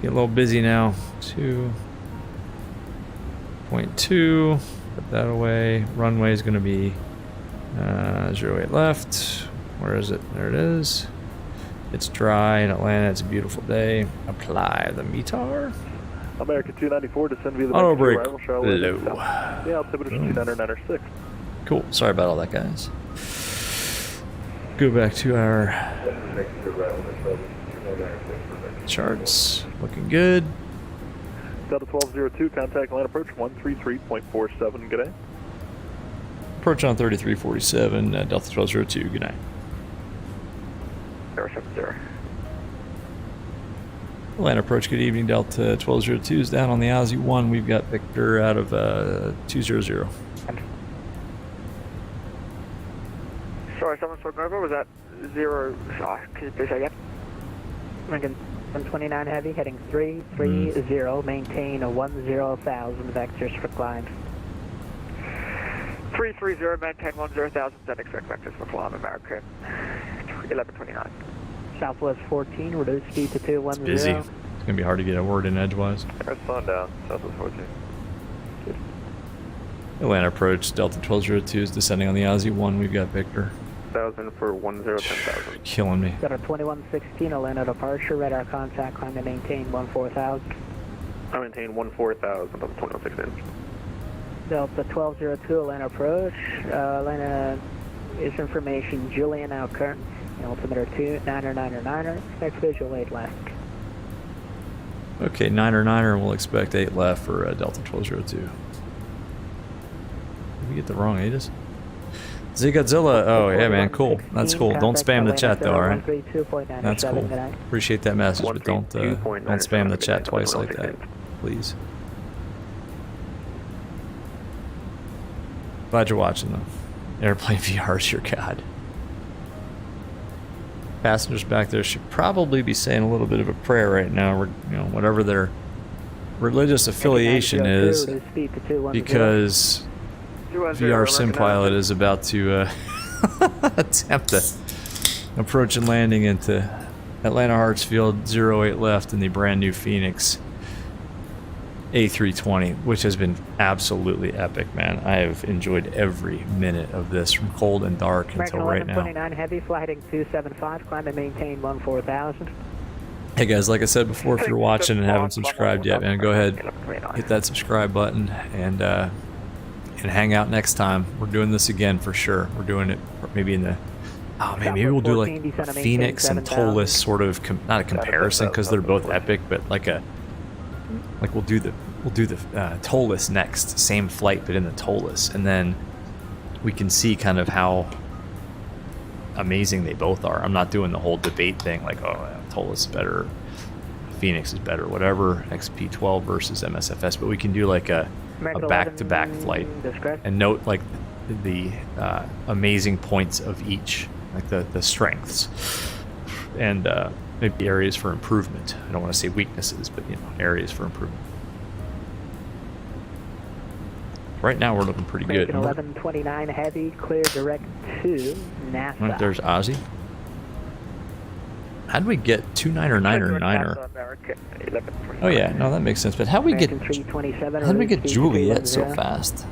Get a little busy now. 2.2. Put that away. Runway is going to be 08 left. Where is it? There it is. It's dry in Atlanta. It's a beautiful day. Apply the METAR. American 294, descend via the auto brake arrival, low. The altimeter is 2996. Cool. Sorry about all that, guys. Go back to our charts. Looking good. Delta 1202, contact line approach 133.47. Good day. Approach on 3347, Delta 1202. Good night. 070. Atlanta approach, good evening. Delta 1202 is down on the Aussie 1. We've got Victor out of 200. Sorry, someone spoke over. Was that 0? Could you please say again? Lincoln 129 Heavy, heading 330. Maintain a 10,000 vectors for climb. 330, maintain 10,000, then expect vectors for climb, American 1129. Southwest 14, reduce speed to 210. It's busy. It's going to be hard to get a word in edgewise. Alright, slowing down. Southwest 14. Good. Atlanta approach, Delta 1202 is descending on the Aussie 1. We've got Victor. 1,000 for 10,10,000. Killing me. Got our 2116 Atlanta departure, radar contact, climb to maintain 14,000. I maintain 14,000 on the 2116. Delta 1202 Atlanta approach. Atlanta is information, Julian now current. Altimeter 2999er, expect visual 8 left. Okay, 9er, and we'll expect 8 left for Delta 1202. Did we get the wrong ATIS? Zigodzilla, oh yeah man, cool. That's cool. Don't spam the chat though, alright? That's cool. Appreciate that message, but don't spam the chat twice like that, please. Glad you're watching though. Airplane VR is your god. Passengers back there should probably be saying a little bit of a prayer right now, you know, whatever their religious affiliation is, because VR Sim Pilot is about to attempt a approach and landing into Atlanta Hartsfield 08 left in the brand new Fenix A320, which has been absolutely epic, man. I have enjoyed every minute of this from cold and dark until right now. 29 Heavy, flighting 275, climb and maintain 14,000. Hey guys, like I said before, if you're watching and haven't subscribed yet, man, go ahead, hit that subscribe button and hang out next time. We're doing this again for sure. We're doing it maybe in the Oh man, maybe we'll do like a Phoenix and Tolus sort of not a comparison because they're both epic, but like we'll do the Tolus next, same flight but in the Tolus, and then we can see kind of how amazing they both are. I'm not doing the whole debate thing like, oh, Tolus is better, Phoenix is better, whatever, XP12 versus MSFS, but we can do like a back-to-back flight and note like the amazing points of each, like the strengths and maybe areas for improvement. I don't want to say weaknesses, but areas for improvement. Right now we're looking pretty good. 1129 heavy, clear direct to NASA. Right, there's Ozzy. How do we get 2909 or 9er? Oh yeah, no, that makes sense. But how do we get Juliet so fast?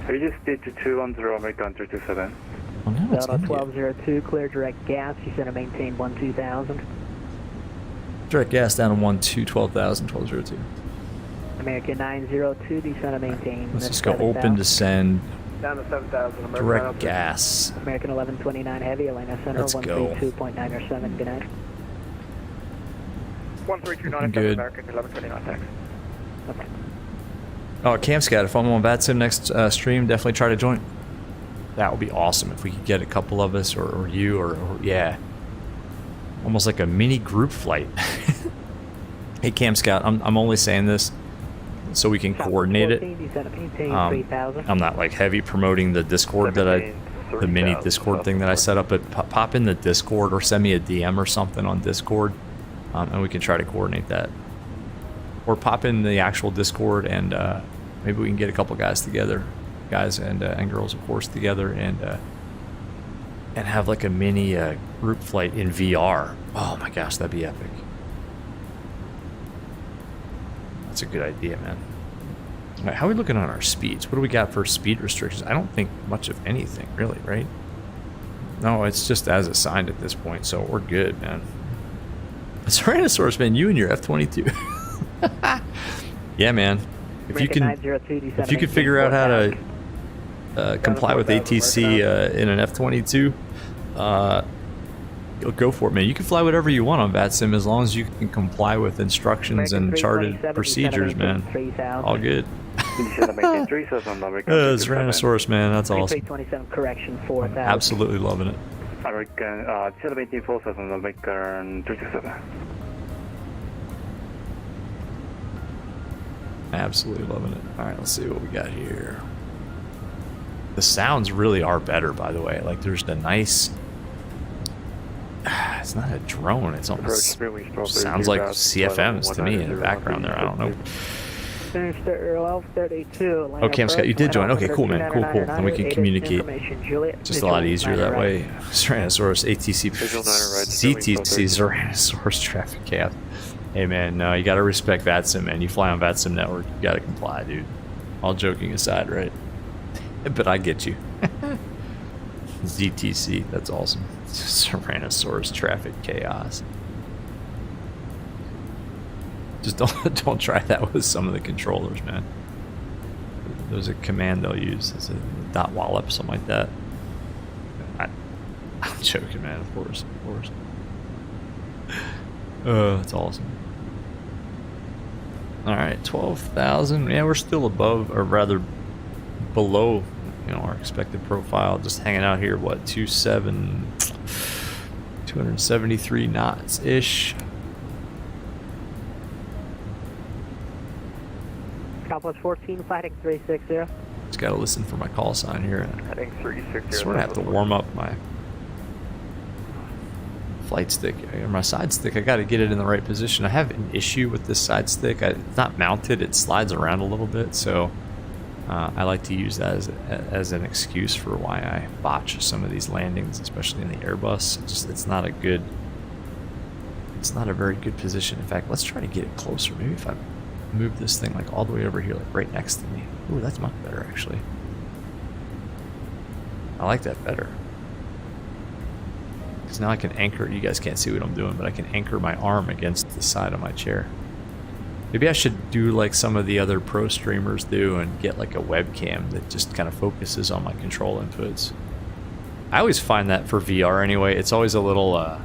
We just did to 210 American 327. Well, now it's Delta 1202, clear direct gas. You said to maintain 12,000. Direct gas down to 12,000, 1202. American 902, descend to maintain. Let's just go open descend. Down to 7,000. Direct gas. American 1129 heavy, Atlanta Center, 132.907. Good night. 1329 good. American 1129, thanks. Okay. Oh, CamScat, if I'm on VATSIM next stream, definitely try to join. That would be awesome if we could get a couple of us, or you, or yeah. Almost like a mini group flight. Hey, CamScout, I'm only saying this so we can coordinate it. I'm not like heavy promoting the Discord the mini Discord thing that I set up, but pop in the Discord or send me a DM or something on Discord, and we can try to coordinate that. Or pop in the actual Discord and maybe we can get a couple guys together, guys and girls, of course, together and have like a mini group flight in VR. Oh my gosh, that'd be epic. That's a good idea, man. All right, how are we looking on our speeds? What do we got for speed restrictions? I don't think much of anything, really, right? No, it's just as assigned at this point, so we're good, man. Tyrannosaurus, man, you and your F-22. Yeah, man. If you could figure out how to comply with ATC in an F-22, go for it, man. You can fly whatever you want on VATSIM as long as you can comply with instructions and charted procedures, man. All good. Tyrannosaurus, man, that's awesome. I'm absolutely loving it. American 784,000 American 327. Absolutely loving it. All right, let's see what we got here. The sounds really are better, by the way. Like, there's the nice... It's not a drone. It's almost sounds like CFMs to me in the background there. I don't know. Oh, CamScout, you did join. Okay, cool, man. Cool. Then we can communicate. Just a lot easier that way. Tyrannosaurus, ATC, CTC, Tyrannosaurus traffic chaos. Hey, man, no, you gotta respect VATSIM, man. You fly on VATSIM network, you gotta comply, dude. All joking aside, right? But I get you. ZTC, that's awesome. Tyrannosaurus traffic chaos. Just don't try that with some of the controllers, man. There's a command they'll use. It's a dot wallop, something like that. I'm joking, man. Of course. That's awesome. All right, 12,000. Yeah, we're still above, or rather below, our expected profile. Just hanging out here. What, 273 knots ish. Southwest 14, fighting 360. Just gotta listen for my call sign here. Heading 360. I sort of have to warm up my flight stick or my side stick. I gotta get it in the right position. I have an issue with this side stick. It's not mounted. It slides around a little bit, so I like to use that as an excuse for why I botch some of these landings, especially in the Airbus. It's not a very good position. In fact, let's try to get it closer. Maybe if I move this thing like all the way over here, like right next to me. Ooh, that's much better, actually. I like that better. Because now I can anchor, you guys can't see what I'm doing, but I can anchor my arm against the side of my chair. Maybe I should do like some of the other pro streamers do and get like a webcam that just kind of focuses on my control inputs. I always find that for VR anyway, it's always a little, I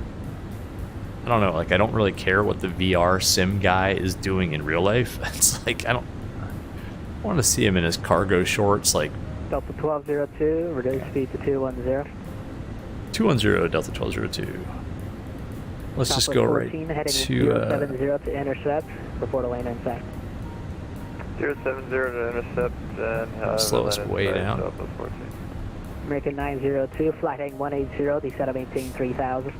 don't know, like I don't really care what the VR sim guy is doing in real life. It's like, I want to see him in his cargo shorts, like... Delta 1202, reduce speed to 210. 210, Delta 1202. Let's just go right to... 070 to intercept, report a lane inside. 070 to intercept and... slow us way down. American 902, flight heading 180, descend to maintain 3000.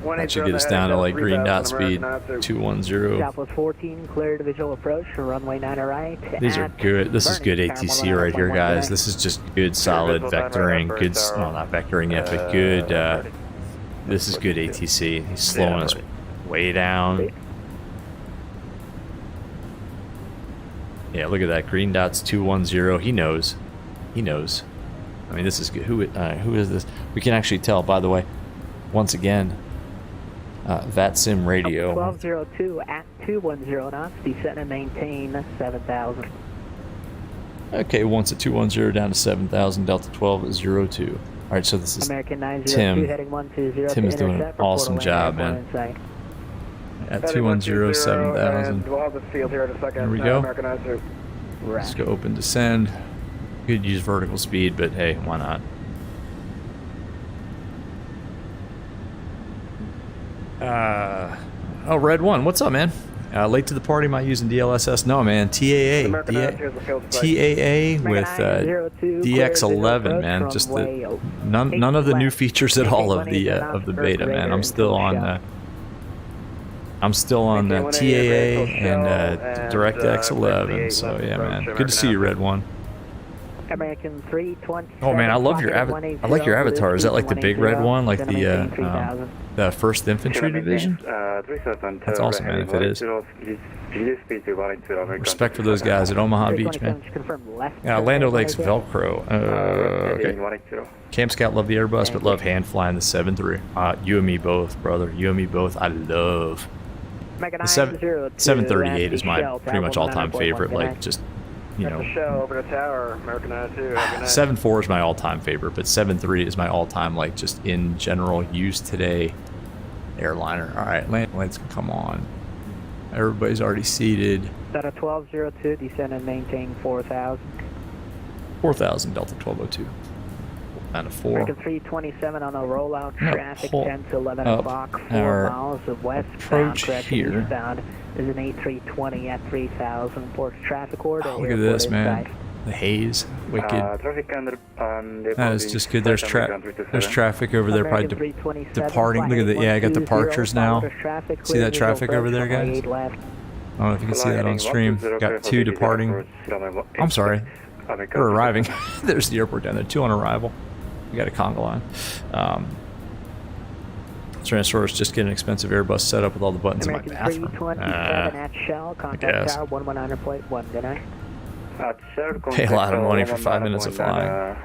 That should get us down to like green dot speed, 210. Southwest 14, clear to visual approach, runway 9 right. These are good. This is good ATC right here, guys. This is just good, solid vectoring. Good, well, not vectoring yet, but good. This is good ATC. He's slowing us way down. Yeah, look at that. Green dot's 210. He knows. He knows. I mean, this is good. Who is this? We can actually tell, by the way, once again, VATSIM radio. 1202 at 210 knots, descend and maintain 7000. Okay, once at 210 down to 7000, Delta 1202. All right, so this is American 902 Tim. heading 120. Tim is doing an awesome job, man. At 210, 7000. We'll have the field here in a second. There we go. American 902. Let's go open descend. Could use vertical speed, but hey, why not? Oh, Red One, what's up, man? Late to the party, am I using DLSS? No, man, TAA with DX11, man. Just the none of the new features at all of the beta, man. I'm still on TAA and DirectX 11. So yeah, man, good to see you, Red One. American 320. Oh man, I love your I like your avatar. Is that like the big red one, like the First Infantry Division? That's awesome, man. If it is. Respect for those guys at Omaha Beach, man. Lando Lake's Velcro. Okay. Camp Scout, love the Airbus, but love hand flying the 7.3. You and me both, brother. You and me both. I love. The 738 is my pretty much all-time favorite. Like just. You know, 7.4 is my all-time favorite, but 7.3 is my all-time, like, just in general use today airliner. All right, let's come on. Everybody's already seated. Delta 1202, descend and maintain 4,000. 4,000, Delta 1202. Down to 4. American 327 on a rollout traffic, 10 to 11 o'clock, 4 miles of westbound, correction eastbound. Is an A320 at 3,000. Ports traffic order. Oh, look at this, man. The haze, wicked. That is just good. There's traffic over there, probably departing. Look at that. Yeah, I got departures now. See that traffic over there, guys? I don't know if you can see that on stream. Got 2 departing. I'm sorry. We're arriving. There's the airport down there. 2 on arrival. We got a conga line. Tyrannosaurus just get an expensive Airbus setup with all the buttons American in my bathroom. 327 at Shell, contact tower 119.1, good night. Pay a lot of money for 5 minutes of flying.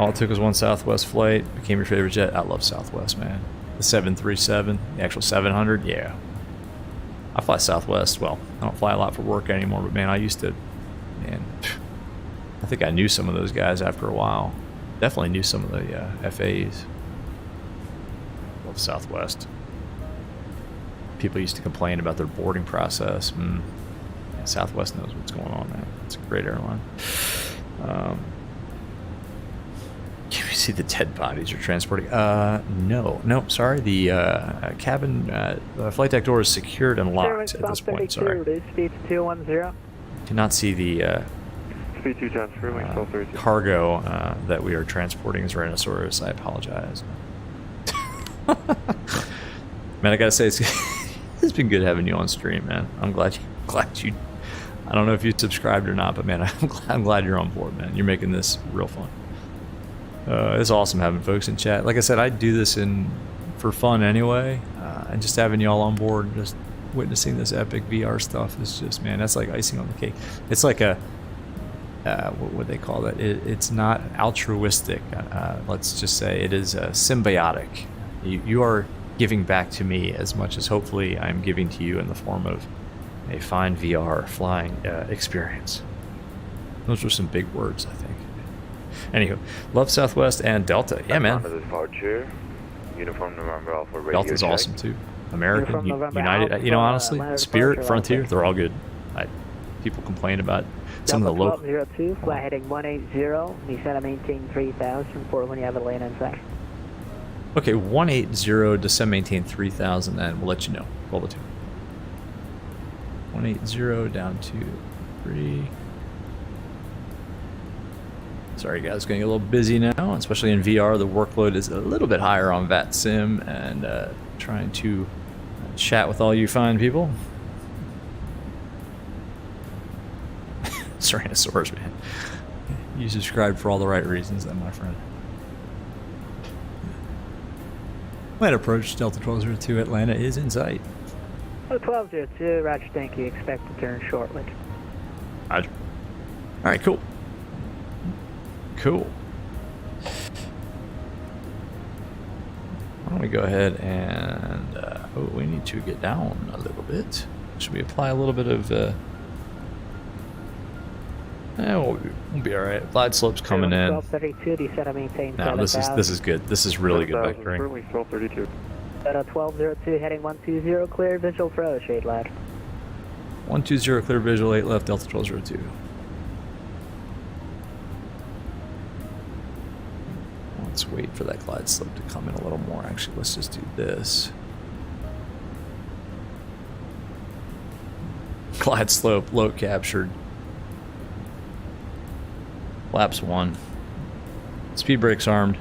All it took was one Southwest flight. Became your favorite jet. I love Southwest, man. The 737, the actual 700, yeah. I fly Southwest. Well, I don't fly a lot for work anymore, but man, I used to. Man, I think I knew some of those guys after a while. Definitely knew some of the FAs. Love Southwest. People used to complain about their boarding process. Yeah, Southwest knows what's going on, man. It's a great airline. Can we see the dead bodies you're transporting? No, sorry. The cabin, the flight deck door is secured and locked at this point. Sorry. Speed 210. Cannot see the Speed 2 times for wing 1232. cargo that we are transporting as Tyrannosaurus. I apologize. Man, I gotta say, it's been good having you on stream, man. I'm glad you. I don't know if you subscribed or not, but man, I'm glad you're on board, man. You're making this real fun. It's awesome having folks in chat. Like I said, I do this for fun anyway, and just having you all on board, just witnessing this epic VR stuff is just, man, that's like icing on the cake. It's like a what would they call that? It's not altruistic. Let's just say it is symbiotic. You are giving back to me as much as hopefully I'm giving to you in the form of a fine VR flying experience. Those were some big words, I think. Anywho, love Southwest and Delta. Yeah, man. Departure. Uniform November Alpha radio Delta's check. awesome too. American, Uniform November United. Alpha, You know, honestly, Atlanta Spirit, departure, Frontier, Alpha. they're all good. People complain about some of the local. 1202, fly heading 180. Descend and maintain 3000. Report when you have a lane in sight. Okay, 180, descend maintain 3000, and we'll let you know. Roll the 2. 180 down to 3. Sorry guys, getting a little busy now, especially in VR. The workload is a little bit higher on VATSIM, and trying to chat with all you fine people. Tyrannosaurus, man. You subscribed for all the right reasons then, my friend. Light approach, Delta 1202, Atlanta is in sight. 1202, roger, thank you. Expect to turn shortly. Roger. Alright, cool. Cool. Why don't we go ahead and... oh, we need to get down a little bit. Should we apply a little bit of... we'll be alright. Glide slope's coming in. 1232, descend and maintain No, this is good. This is really good vectoring. Currently 1232. 1202, heading 120, clear, visual approach, 8 left. 120, clear visual, 8 left, Delta 1202. Let's wait for that glide slope to come in a little more. Actually, let's just do this. Glide slope, low captured. Flaps 1. Speed brakes armed.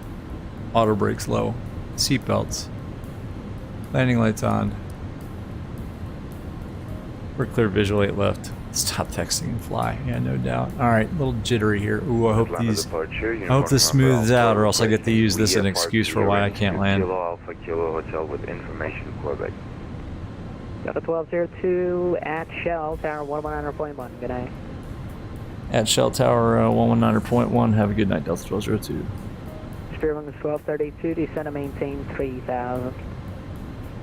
Auto brakes low. Seat belts. Landing lights on. We're clear visual, 8 left. Stop texting and fly. Yeah, no doubt. Alright, a little jittery here. Ooh, I hope this smooths out, or else I get to use this as an excuse for why I can't land. Kilo Alpha Kilo Hotel with information, Quebec. Delta 1202 at Shell, Tower 119.1. Good night. At Shell Tower 119.1. Have a good night, Delta 1202. Spirit Wings 1232, descend and maintain 3000.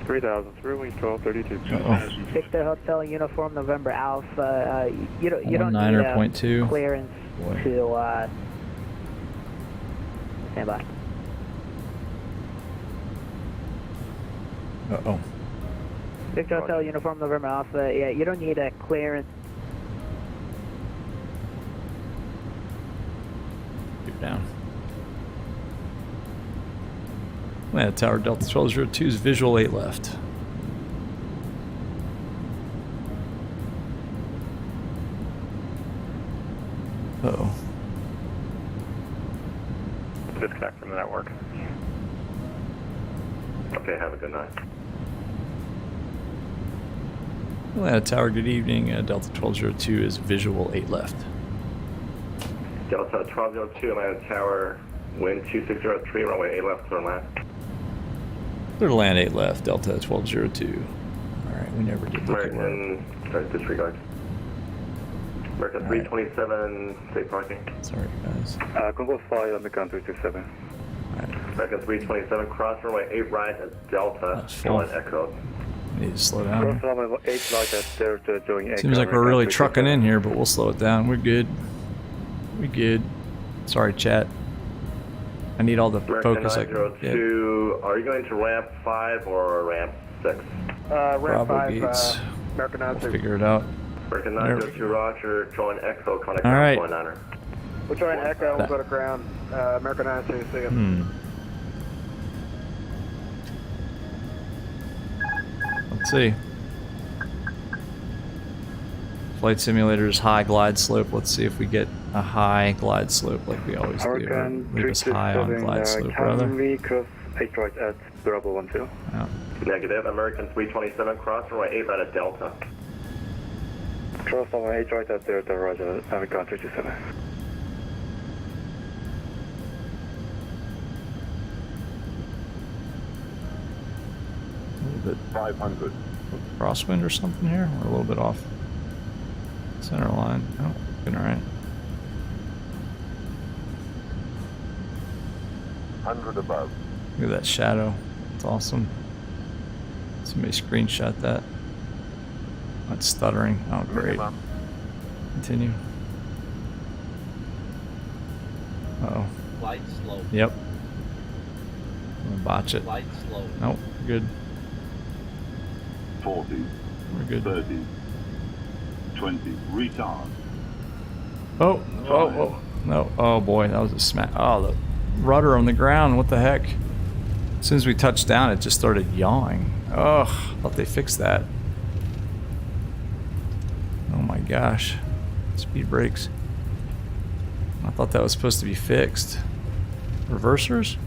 3000, Spirit Wings 1232. Uh-oh. Victor Hotel Uniform November Alpha. You don't need .2. clearance to stand by. Uh-oh. Victor Hotel Uniform November Alpha. Yeah, you don't need a clearance. You're down. Yeah, Tower Delta 1202's visual 8 left. Uh-oh. Disconnect from the network. Okay, have a good night. Atlanta Tower, good evening. Delta 1202 is visual 8 left. Delta 1202, Atlanta Tower, wind 2603, runway 8 left, turn left. Clear to land 8 left, Delta 1202. Alright, we never did look at where. American, sorry, disregard. American 327, safe parking. Sorry, guys. Congo fly American 327. American 327, cross runway 8 right at Delta, That's full. Echo. Need to slow down. Cross runway 8 right at Delta, joining Echo. Seems like we're really trucking in here, but we'll slow it down. We're good. We're good. Sorry, chat. I need all the focus I can get. Are you going to ramp 5 or ramp 6? Ramp Bravo 5, gates. American We'll 92. figure it out. American 902, Roger, join Echo, connect All right. 9er. We'll join Echo, we'll go to ground. American 92, see you. Let's see. Flight simulators, high glide slope. Let's see if we get a high glide slope like we always do. Leave us high on glide slope, brother. We cross 8 right at Bravo 12. Yeah. Negative, American 327, cross runway 8 right at Delta. Cross runway 8 right at Delta, Roger, American 327. A little bit 500. crosswind or something here. We're a little bit off center line. Oh, looking all right. 100 above. Look at that shadow. It's awesome. Somebody screenshot that. That's stuttering. Oh, great. Continue. Uh-oh. Flight slow. Yep. I'm gonna botch it. Flight slow. Nope, we're good. 40, We're good. 30, 20, retard. Oh, oh, no. Oh boy, that was a smack. Oh, the rudder on the ground, what the heck? As soon as we touched down, it just started yawing. Ugh, thought they fixed that. Oh my gosh. Speed brakes. I thought that was supposed to be fixed. Reversers?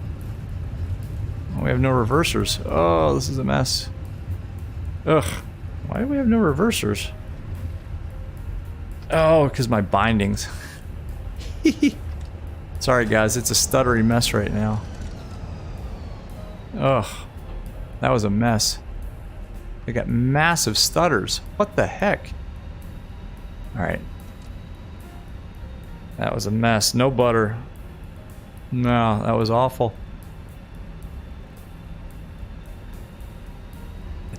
Oh, we have no reversers. Oh, this is a mess. Ugh. Why do we have no reversers? Oh, because my bindings. Sorry guys, it's a stuttery mess right now. Ugh. That was a mess. They got massive stutters. What the heck? Alright. That was a mess. No butter. No, that was awful.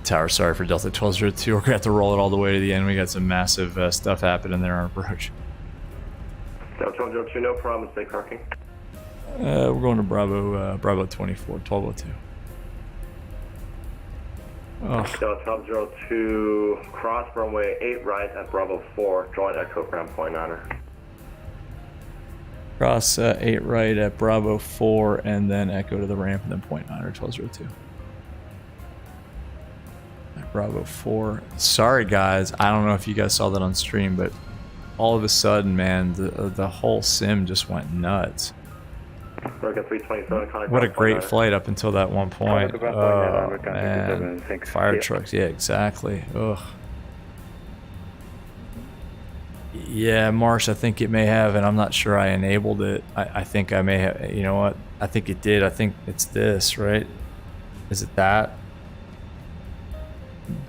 Tower, sorry for Delta 1202. We're gonna have to roll it all the way to the end. We got some massive stuff happening there on approach. Delta 1202, no problem. Stay parking. We're going to Bravo 24, 1202. Oh. Delta 1202, cross runway 8 right at Bravo 4, join Echo ground point 9er. Cross 8 right at Bravo 4 and then Echo to the ramp and then point 9er 1202. Bravo 4. Sorry guys, I don't know if you guys saw that on stream, but all of a sudden, man, the whole sim just went nuts. What a great flight up until that one point. Oh, man. Fire trucks, yeah, exactly. Ugh. Yeah, Marsh, I think it may have, and I'm not sure I enabled it. I think I may have, you know what? I think it did. I think it's this, right? Is it that?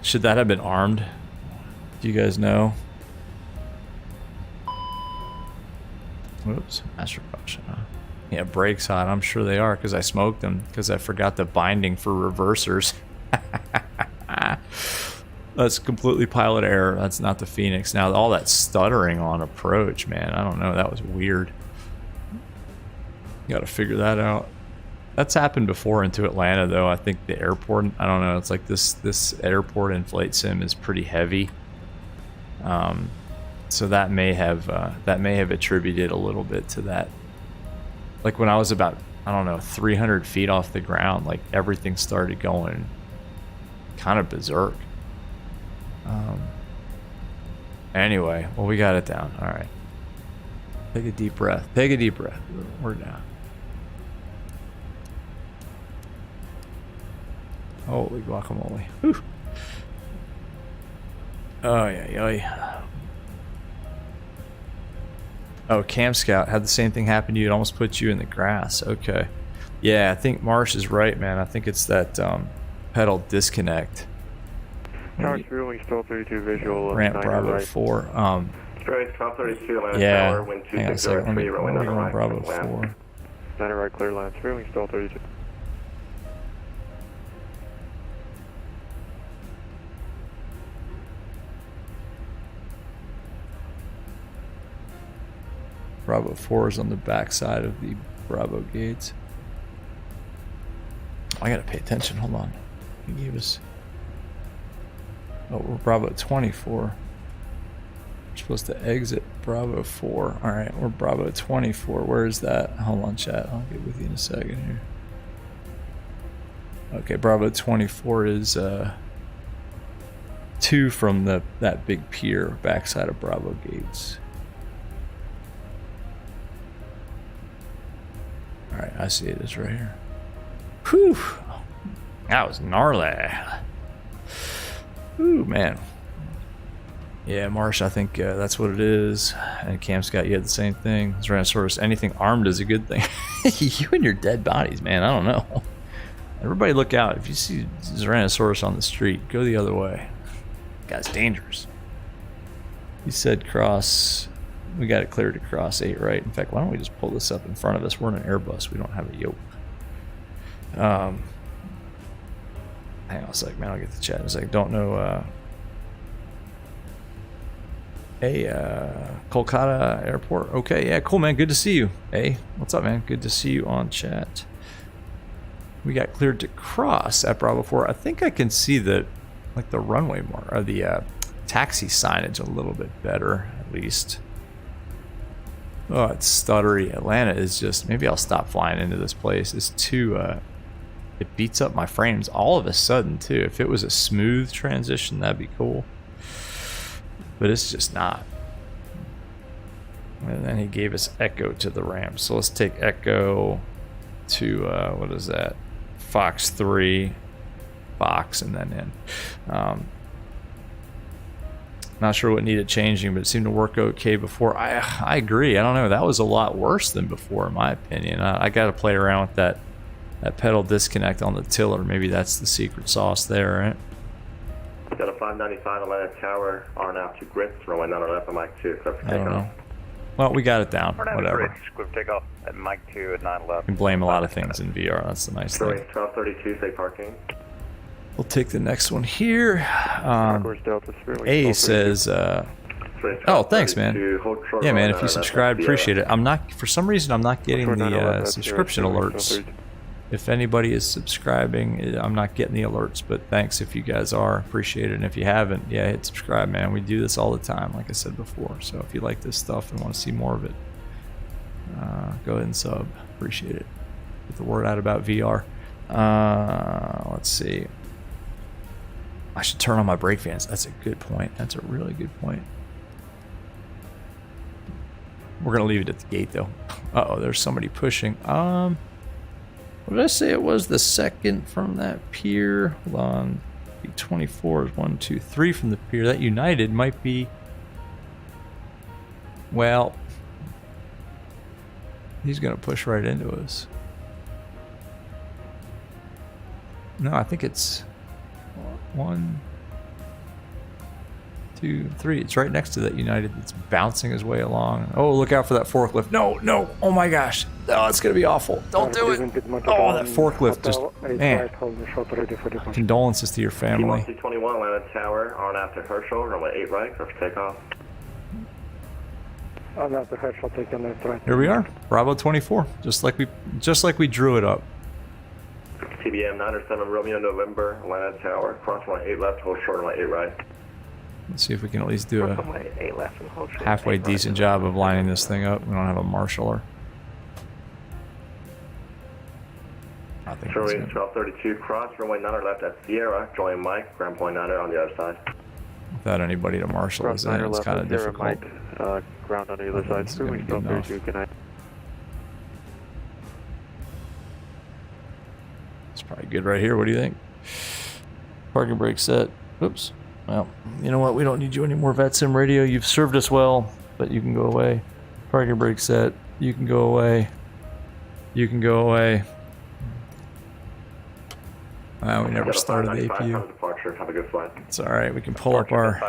Should that have been armed? Do you guys know? Whoops, master caution, huh? Yeah, brakes hot. I'm sure they are because I smoked them because I forgot the binding for reversers. That's completely pilot error. That's not the Phoenix. Now, all that stuttering on approach, man, I don't know. That was weird. You got to figure that out. That's happened before into Atlanta, though. I think the airport, I don't know, it's like this airport in Flight Sim is pretty heavy. So that may have attributed a little bit to that. Like when I was about, I don't know, 300 feet off the ground, like everything started going kind of berserk. Anyway, well, we got it down. All right. Take a deep breath. Take a deep breath. We're down. Holy guacamole. Whew. Oh, yeah. Oh, Cam Scout had the same thing happen to you. It almost put you in the grass. Okay. Yeah, I think Marsh is right, man. I think it's that pedal disconnect. Tower 3, wing still 32 visual. Ramp Bravo right. 4. Straight, top 32, Atlanta yeah. Tower, wind Hang on a second. Let me go on Bravo 4. 9 right, clear line. 3, wing still 32. Bravo 4 is on the back side of the Bravo gates. I gotta pay attention. Hold on. He gave us. Oh, we're Bravo 24. We're supposed to exit Bravo 4. All right, we're Bravo 24. Where is that? Hold on, chat. I'll get with you in a second here. Okay, Bravo 24 is 2 from that big pier backside of Bravo gates. All right, I see it. It's right here. Whew, that was gnarly. Ooh, man. Yeah, Marsh, I think that's what it is. And Cam Scott, you had the same thing. Tyrannosaurus, anything armed is a good thing. You and your dead bodies, man. I don't know. Everybody look out. If you see Tyrannosaurus on the street, go the other way. Guy's dangerous. He said cross. We got it cleared to cross 8 right. In fact, why don't we just pull this up in front of us? We're in an Airbus. We don't have a yoke. Hang on a sec, man. I'll get the chat in a sec. Don't know. Hey, Kolkata Airport. Okay, yeah, cool, man. Good to see you. Hey, what's up, man? Good to see you on chat. We got cleared to cross at Bravo 4. I think I can see the runway more, or the taxi signage a little bit better, at least. Oh, it's stuttery. Atlanta is just, maybe I'll stop flying into this place. It's too, it beats up my frames all of a sudden, too. If it was a smooth transition, that'd be cool. But it's just not. And then he gave us Echo to the ramp. So let's take Echo to, what is that? Fox 3, Fox, and then in. Not sure what needed changing, but it seemed to work okay before. I agree. I don't know. That was a lot worse than before, in my opinion. I got to play around with that pedal disconnect on the tiller. Maybe that's the secret sauce there, right? Got a 595 Atlanta Tower, R now 2 grits, runway 9 left at Mike 2, except for I don't takeoff. know. Well, we got it down. Whatever. Squib takeoff at Mike 2 at 9 left. You can blame a lot of things in VR. That's the nice thing. 1232, safe parking. We'll take the next one here. A says, oh, thanks, man. Yeah, man, if you subscribe, appreciate it. I'm not, for some reason, I'm not getting the subscription alerts. If anybody is subscribing, I'm not getting the alerts, but thanks if you guys are. Appreciate it. And if you haven't, yeah, hit subscribe, man. We do this all the time, like I said before. So if you like this stuff and want to see more of it, go ahead and sub. Appreciate it. Get the word out about VR. Let's see. I should turn on my brake fans. That's a good point. That's a really good point. We're going to leave it at the gate, though. Uh-oh, there's somebody pushing. What did I say it was? The second from that pier? Hold on. B24 is 1, 2, 3 from the pier. That United might be... Well... He's going to push right into us. No, I think it's... 1, 2, 3. It's right next to that United that's bouncing his way along. Oh, look out for that forklift. No, no. Oh my gosh. Oh, it's going to be awful. Don't do it. Oh, that forklift just, man. Condolences to your family. T21 Atlanta Tower, on after Herschel, runway 8 right, for takeoff. On after Herschel, take on left right. Here we are. Bravo 24. Just like we drew it up. TBM 907 Romeo November, Atlanta Tower, cross runway 8 left, hold short runway 8 right. Let's see if we can at least do a halfway decent job of lining this thing up. We don't have a marshaller. I think Short range 1232, cross runway 9 left at Sierra, join Mike, ground point 9 on the other side. Without anybody to marshal us in, it's kind of difficult. Ground on the other side. Short range 1232, good night. It's probably good right here. What do you think? Parking brake set. Oops. Well, you know what? We don't need you anymore, VATSIM Radio. You've served us well, but you can go away. Parking brake set. You can go away. You can go away. Wow, we never started the APU. Departure. Have a good flight. It's alright. We can pull up our...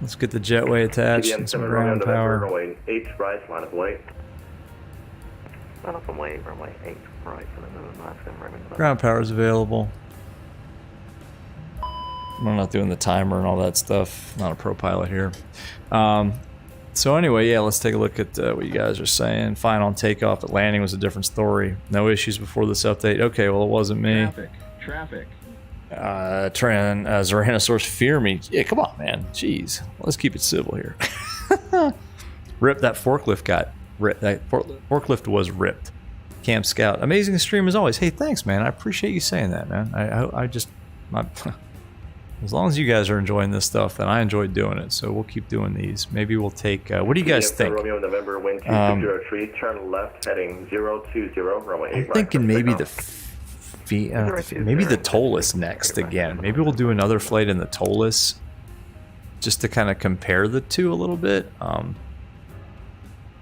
Let's get the jetway attached and some ground power. Runway 8 right, line of weight. Line up runway 8 right. Ground power is available. I'm not doing the timer and all that stuff. Not a pro pilot here. So anyway, yeah, let's take a look at what you guys are saying. Fine on takeoff, but landing was a different story. No issues before this update. Okay, well, it wasn't me. Traffic. Zeranosaurus fear me. Yeah, come on, man. Jeez. Let's keep it civil here. Rip, that forklift got ripped. That forklift was ripped. Camp Scout. Amazing stream as always. Hey, thanks, man. I appreciate you saying that, man. I just... As long as you guys are enjoying this stuff, then I enjoyed doing it. So we'll keep doing these. Maybe we'll take... what do you guys think? Romeo November, wind 2603, turn left, heading 020, runway 8 I'm thinking maybe maybe the Tolus next again. Maybe we'll do another flight in the Tolus just to kind of compare the two a little bit.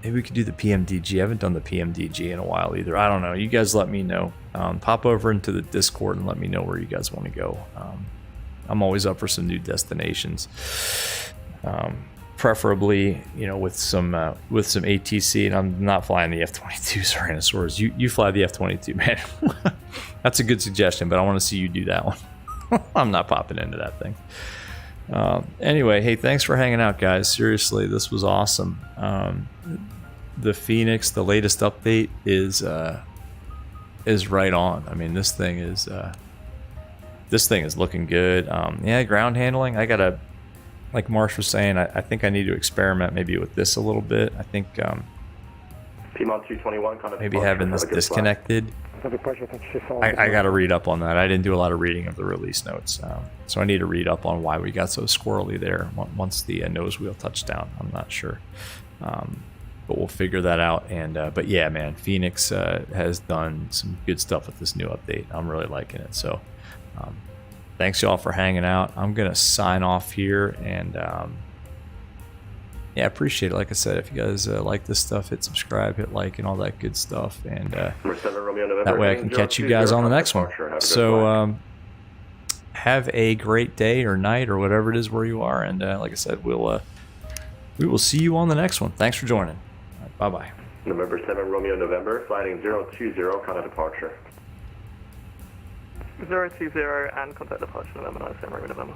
Maybe we could do the PMDG. I haven't done the PMDG in a while either. I don't know. You guys let me know. Pop over into the Discord and let me know where you guys want to go. I'm always up for some new destinations. Preferably, you know, with some ATC, and I'm not flying the F-22 Tyrannosaurus. You fly the F-22, man. That's a good suggestion, but I want to see you do that one. I'm not popping into that thing. Anyway, hey, thanks for hanging out, guys. Seriously, this was awesome. The Fenix, the latest update is right on. I mean, this thing is looking good. Yeah, ground handling. I gotta, like Marsh was saying, I think I need to experiment maybe with this a little bit. I think Piedmont 221, maybe having this disconnected. I got to read up on that. I didn't do a lot of reading of the release notes, so I need to read up on why we got so squirrely there once the nose wheel touched down. I'm not sure, but we'll figure that out. And but yeah, man, Fenix has done some good stuff with this new update. I'm really liking it. So thanks y'all for hanging out. I'm gonna sign off here, and yeah, appreciate it. Like I said, if you guys like this stuff, hit subscribe, hit like, and all that good stuff. And that way I can catch you guys on the next one. So have a great day or night or whatever it is where you are. And like I said, we will see you on the next one. Thanks for joining. Right, bye-bye. November 7 Romeo November, flighting 020, contact departure. 020 and contact departure November 9 Romeo November.